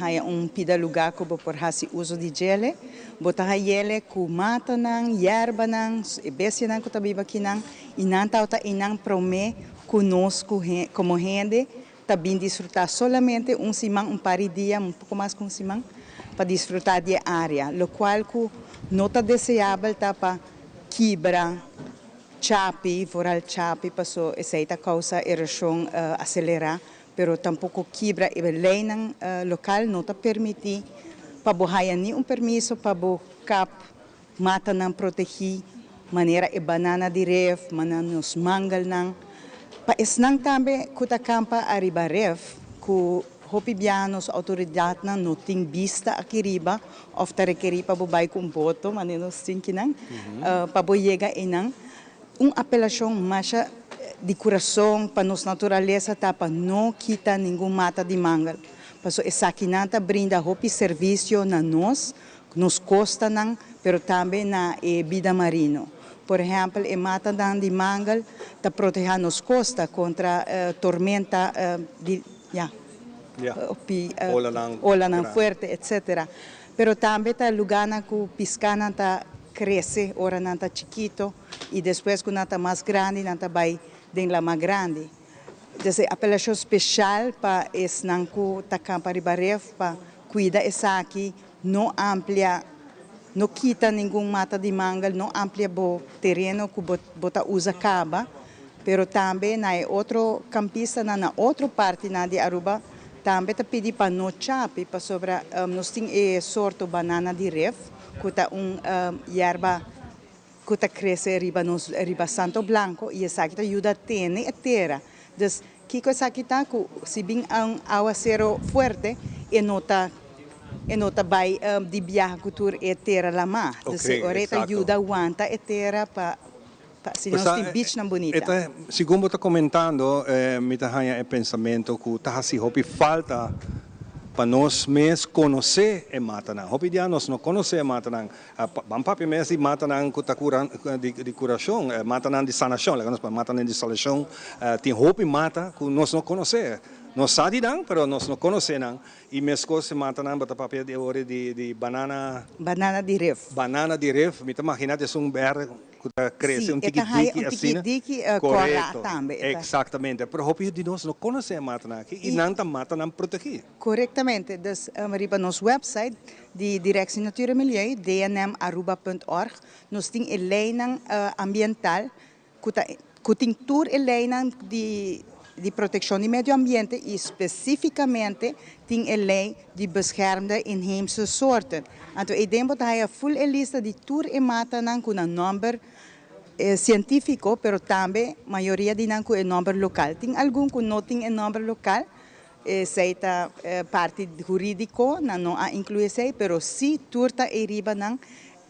pida lugar que por fazer uso de gele, bota ele com mata nang, yerba nang, bestia nang que também aqui nang, e não tá para mim conosco como gente também desfrutar solamente simão par de dia, pouco mais que simão, para desfrutar da área, lo qual que não está desejável tá para quebrar chapi, foral chapi, passou essa causa erosão acelerar, pero tampouco quebra e lei ng local não está permitir para bohaya ni permisso para cap mata não proteger maneira e banana de ref, nos mangal nang pa esnang também kuta campa arriba ref ku hopi bianos autoridade na não tem vista aqui riba of ta requerir para bobai com voto manenos sinkinang para boyega inang apelação mais de coração para nos natureza tapa não quita nenhum mata de mangal. Passo essa aqui nata brinda hopi serviço na nos costa nang, pero também na vida marino. Por exemplo, a mata de mangal ta proteger nos costa contra tormenta ola nang fuerte, etc. Pero também ta lugar na ku piscana ta cresce, ora não está chiquito, e depois quando está mais grande, não está vai dentro la mais grande. Então, a apelação especial para esse nanco tá campa ribaref para cuidar essa aqui, não amplia, não quita nenhum mata de mangal, não amplia o terreno que bota usa caba, pero também na outro campista na outra parte na de Aruba também tá pedi para não chape, para sobra nós tem sorte banana de ref, que tá yerba que tá cresce riba Santo Blanco e essa aqui tá ajuda a ter a terra. Então, que coisa aqui tá que se bem aguacero forte e nota vai de viagem cultura e terra lá mais. Então, ora ajuda a aguanta a terra para se nós tem beach na bonita. Segundo está comentando, me tá o pensamento que tá assim hopi falta para nós mesmos conhecer a Matanang. Hopi dia nós não conhecemos a Matanang. Vamos para mesmo Matanang de curação, Matanang de sanação, Matanang de sanação, tem hopi mata que nós não conhecemos. Nós sabemos, mas nós não conhecemos. E mesmo se Matanang bota papel de banana. Banana de ref. Banana de ref, me imagina que é verde que cresce tiquitiqui assim. Correto. Exatamente. Pero hopi de nós não conhecemos Matanang e não está Matanang protegido. Corretamente. Dus mariba nos website de Direção Natuur e Milieu, dnmaruba.org, nós temos a lei ambiental, que tem tour a lei de proteção do meio ambiente e especificamente tem a lei de beschermde inheemse soorten. Então, eu tenho a full lista de tour e mata com um número científico, pero também a maioria de com um número local. Tem algum que não tem um número local, seita parte jurídico, não inclui sei, pero se turta e riba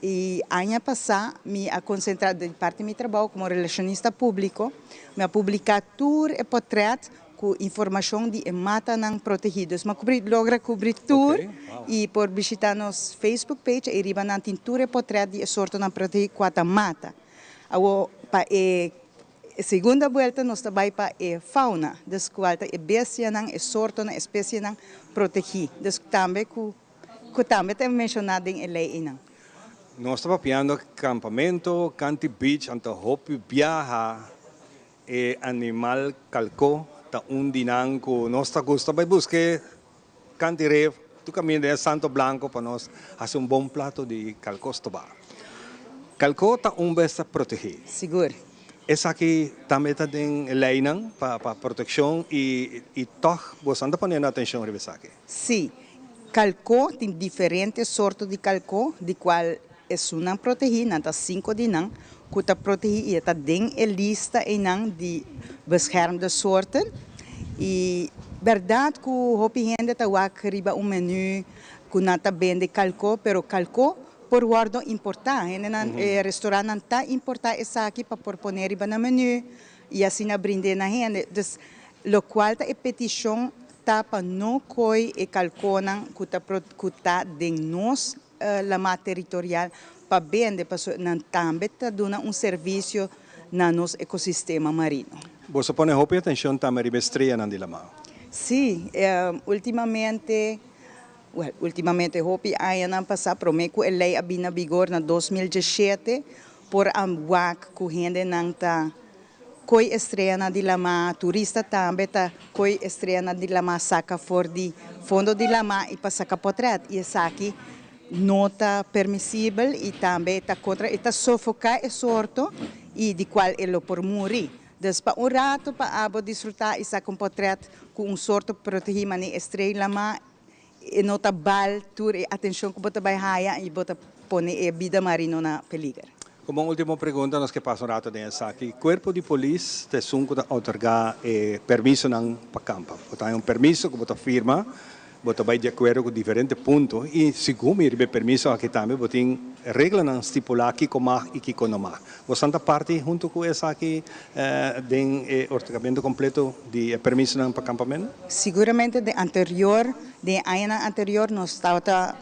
e ano passado, me a concentrar de parte do meu trabalho como relacionista público, me a publicar tour e portrait com informação de mata não protegidos. Mas logra cobrir tour e por visitar nos Facebook page e riba não tem tour e portrait de sorte não protegido quatro mata. Para a segunda volta nós também para a fauna, das quatro a bestia não, a sorte não, a espécie não protegida. Das também que também tem mencionado em lei não. Nós estamos piando acampamento, canti beach, anta hopi viaja e animal calco, ta dinang ko nós está gusto vai buscar canti ref, tu caminho de Santo Blanco para nós fazer bom prato de calcos toba. Calco ta besta protegido. Seguro. Essa aqui também está em lei para proteção e toch você anda ponendo atenção revisa aqui. Sim. Calco tem diferentes sortes de calco, de qual una protegida, nanta 5 dinang, kuta protegi eta ding e lista enang di beschermde soorten. E verdade que o hopi gente tá riba menu que nata bende calco, pero calco por guardo importar, restaurante não tá importar essa aqui para proponer riba na menu e assim na brinde na gente. Dus lo qual tá petição tá para não coi e calconan kuta de nós lama territorial para bende para também tá dando serviço na nosso ecossistema marino. Você põe hopi atenção também riba estreia na dilama. Sim, ultimamente hopi ayan passar promeco a lei abina vigor na 2017 por amwak ku gente nanta koi estreia na dilama turista também tá koi estreia na dilama saca for di fundo dilama e passa capotret e essa aqui nota permissível e também tá contra eta sofocar e sorto e de qual ele por morir. Dus para rato para abo desfrutar essa compotret com sorto protegido na estrela ma e nota bal tur e atenção que bota vai raia e bota pone a vida marino na peligro. Como última pergunta, nós que passa rato dessa aqui, corpo de polícia te sunco da otorgar permisso não para campo. Botar permisso que bota firma, bota vai de acordo com diferentes pontos e segundo ele permisso aqui também botem regra não estipular que comar e que não mar. Você anda parte junto com essa aqui tem ordenamento completo de permisso não para acampamento? Seguramente de ano anterior nós estava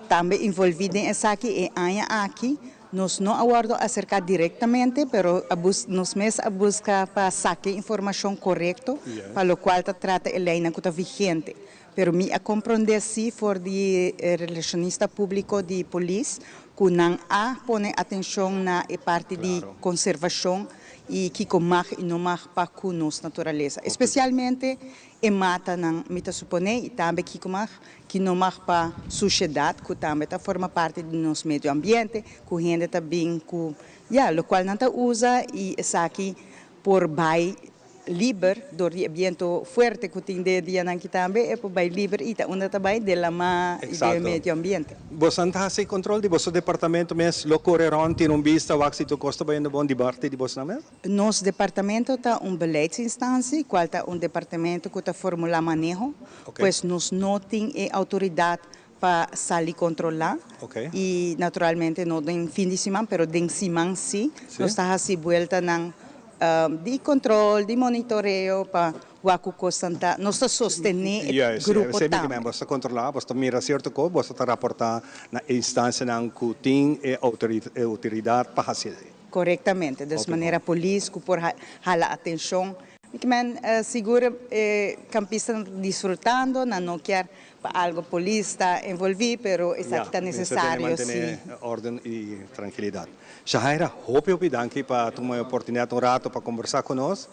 também envolvido em essa aqui e ano aqui nós não aguardo acerca diretamente, pero nós mesmos busca para sacar informação correta, para o qual trata a lei que está vigente. Pero me a compreender se for de relacionista público de polícia, que não pone atenção na parte de conservação e que comar e não mar para a nossa natureza. Especialmente em mata não me supone e também que não mar para a sociedade, que também forma parte do nosso meio ambiente, que a gente também que o qual não usa e essa aqui por vai livre do ambiente forte que tem de dia aqui também é por vai livre e tá onde também de lama e do meio ambiente. Você não tem controle de vosso departamento mesmo, lo correram ter vista o que tu custa bem no bom debate de você mesmo? Nosso departamento tá beleidsinstância, qual tá departamento que tá formula manejo, pois nós não tem autoridade para sair controlar e naturalmente não tem fim de semana, pero tem semana sim, nós tá assim volta na de controle, de monitoreio para o constante, nós sostener o grupo também. Você controlar, você mira certo coisa, você reportar na instância que tem autoridade para fazer. Corretamente, dessa maneira a polícia por hala atenção, que segura campista desfrutando, não quer para algo polícia envolvido, pero está necessário sim. Ordem e tranquilidade. Shahaira, hope danke para tomar a oportunidade rato para conversar conosco.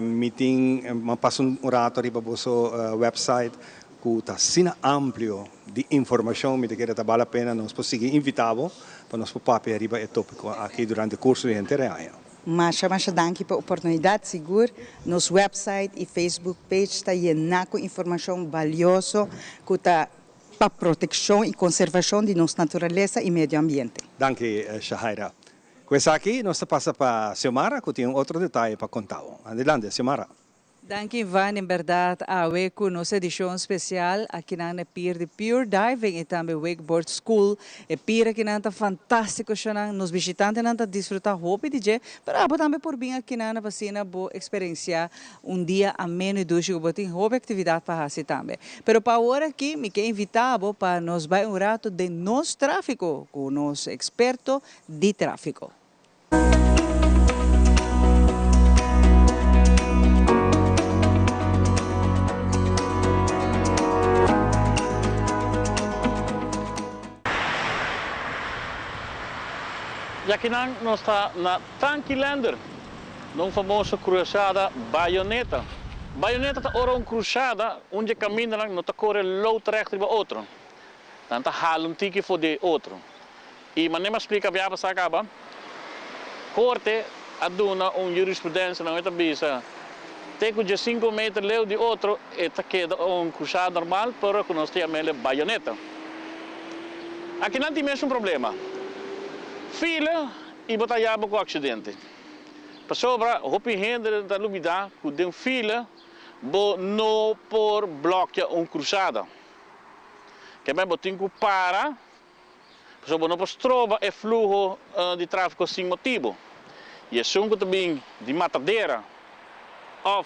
Meeting, passo rato riba vosso website que está sino amplo de informação, me quer vale a pena nós conseguir invitá-lo para nós papel arriba é tópico aqui durante o curso de inteira. Mas danke para a oportunidade, seguro. Nosso website e Facebook page está lleno com informação valiosa que está para proteção e conservação de nossa natureza e meio ambiente. Danke, Shahaira. Com essa aqui, nós passamos para a Xiomara, que tem outro detalhe para contar. Adelante, Xiomara. Danke, Ivan. Em verdade, a com nossa edição especial aqui na Pier de Pure Diving e também Wakeboard School. E Pier aqui na fantástico, nos visitantes na desfrutar hobby de mas também por vir aqui na vacina boa experienciar dia ameno e doce que tem hobby atividade para fazer também. Pero para agora aqui, me quero invitar para nos vai rato de nosso tráfico com nosso experto de tráfico. E aqui nós está na Tranquilander, numa famosa cruzada Baioneta. Baioneta é uma cruzada onde caminha não está correndo low recht para outro. Então está halum tiki for de outro. E maneira explica bem para acaba. Corte aduna jurisprudência não é bisa. Tem que 5 metros leu de outro e está queda cruzada normal, para que nós temos Baioneta. Aqui não tem mesmo problema. fila e batalhava com acidente. Para hopi gente da lubida que tem fila, bo não por bloquear cruzada. Que bem botem que para, para não trova é fluxo de tráfego sem motivo. E é só que também de matadeira ou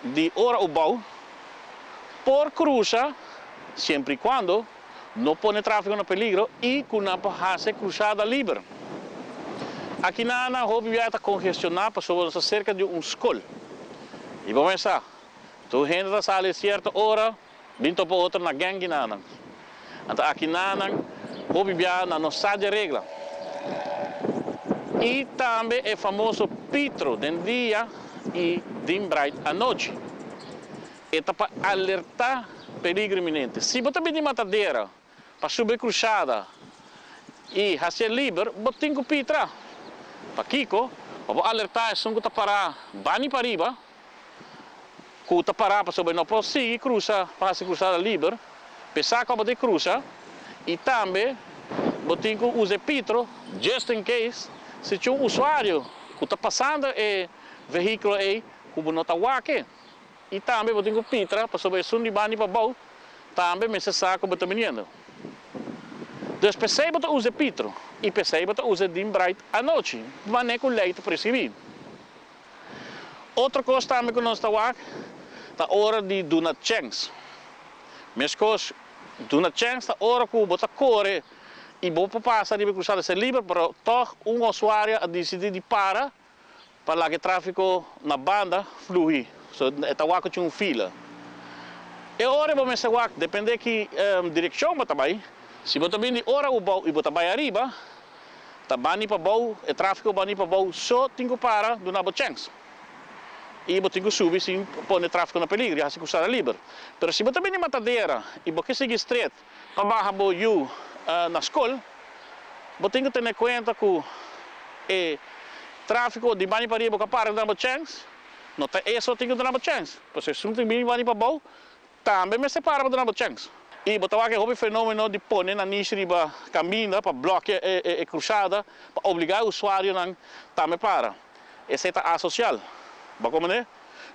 de hora ubau por cruza, sempre e quando não põe tráfego no peligro e com a passagem cruzada livre. Aqui na hobby está congestionado para cerca de escola. E vamos pensar, tu gente está saindo a certa hora, vindo para outra na gangue na. Então aqui na hobby não sai de regra. E também é famoso pitro de dia e de noite à noite. É para alertar perigo iminente. Se você tem de matadeira para subir cruzada e fazer livre, você tem que pitra. Para Kiko, para alertar, se você parar, bani para riba, que você parar para subir, não pode seguir cruza, para fazer cruzada livre, pensar que você cruza, e também você tem que usar pitro, just in case, se tem usuário que está passando o veículo aí, que você não está aqui. E também você tem que pitra, para subir de bani para baixo, também você sabe que você está vindo. Dus PC você usa pitro e PC você usa dimbright à noite, mas é com leite percebido. Outra coisa também que nós estamos aqui, é a hora de do not chance. Mas coisa, do not chance, é a hora que você corre e você passa de cruzar ser livre, mas toch usuário decide de para que o tráfego na banda flui. Então, é que fila. E a hora que você vai, depende da direção que você vai. Se você vem de hora e você vai arriba, está bani para baixo, o tráfego bani para baixo, só tem que parar do nabo chance. E você tem que subir sem pôr o tráfego no peligro, e se cruzar livre. Mas se você vem de matadeira e você segue estreito para baixo na escola, você tem que ter em conta que o tráfego de bani para arriba que para do nabo chance, não é só tem que ter nabo chance. Porque se você vem de bani para baixo, também me separa do nabo chance. E botar aqui o fenômeno de pôr na niche riba caminho para bloquear a cruzada, para obrigar o usuário a também para. Essa é a asocial. Como é?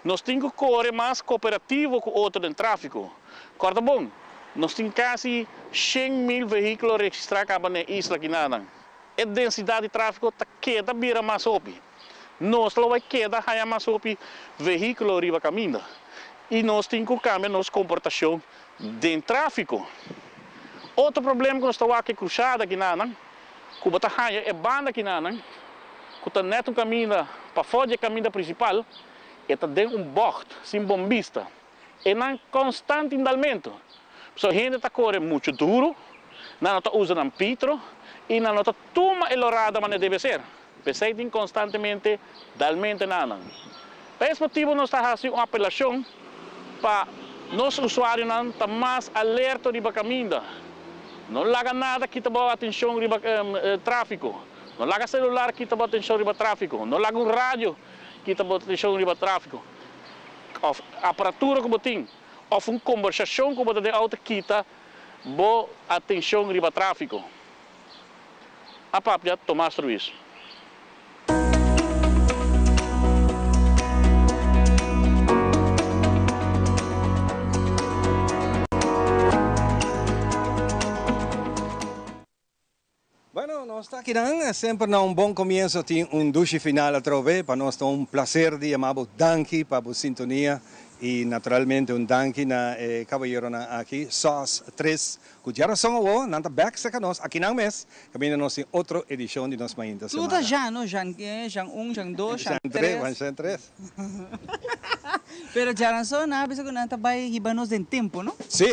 Nós temos que correr mais cooperativo com o outro no tráfego. Corta bom, nós temos quase 100.000 veículos registrados na isla aqui. A densidade de tráfego está queda vira mais opi. Nós vai queda mais opi veículo riba caminho. E nós temos que cambiar nossa comportação de tráfego. Outro problema que nós estamos aqui cruzada aqui que você é banda aqui que está neto caminho para fora do caminho principal, e está dentro bocht, sem bombista, e não constante indalmento. So, a gente está correndo muito duro, não está usando pitro, e não está toma elorada como deve ser. Porque tem constantemente dalmente nada. Por esse motivo nós estamos fazendo uma apelação para nosso usuário não está mais alerta de caminho. Não larga nada que está atenção de tráfego. Não larga celular que está atenção de tráfego. Não larga rádio que está atenção de tráfego. A aparatura que você tem, ou uma conversação que você tem outra que está atenção de tráfego. A papia Tomás Ruiz. Bueno, nós está aqui sempre na bom começo, tem duche final a trove, para nós é prazer de chamar danke para a sintonia e naturalmente danke na caballeiro aqui, SOS 3, que já são o nanta back sa nós aqui na mês, caminho nós tem outra edição de nós mainta semana. Tudo já, no, já 1, já 2, já 3. Já 3. Pero já só na bisa que nanta vai ribanos em tempo, não? Sim,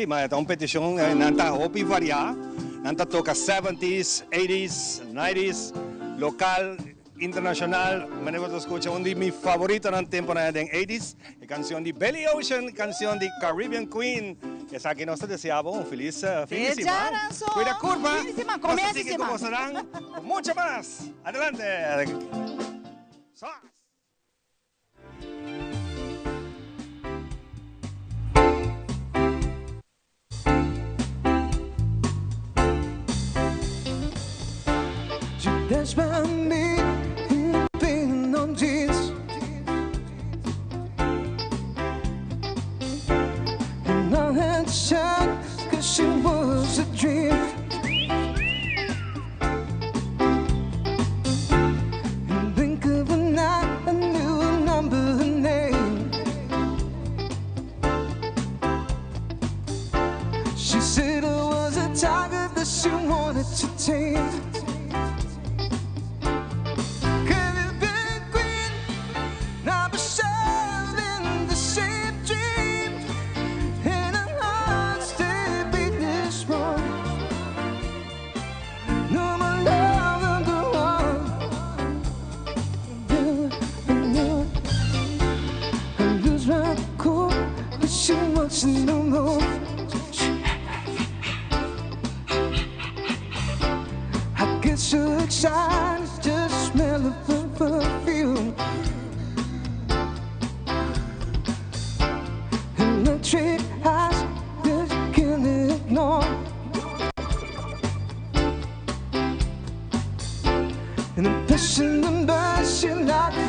mas é uma petição nanta hopi variar. Nanta toca 70s, 80s, 90s, local, internacional. Me gusta escuchar un de mis favoritos en el tiempo de 80s, la canción de Billy Ocean, canción de Caribbean Queen. Esa que nos deseaba un feliz fin de semana. Cuida curva. Así que como serán, mucho más. Adelante. That's why me painting on jeans. And I had to shine, cause she was a dream. In the blink of an eye, I knew a number, her name. She said I was a tiger that she wanted to tame. No more. I get so excited just to smell of her perfume. And the trick eyes just can't ignore. And the passion and burn she like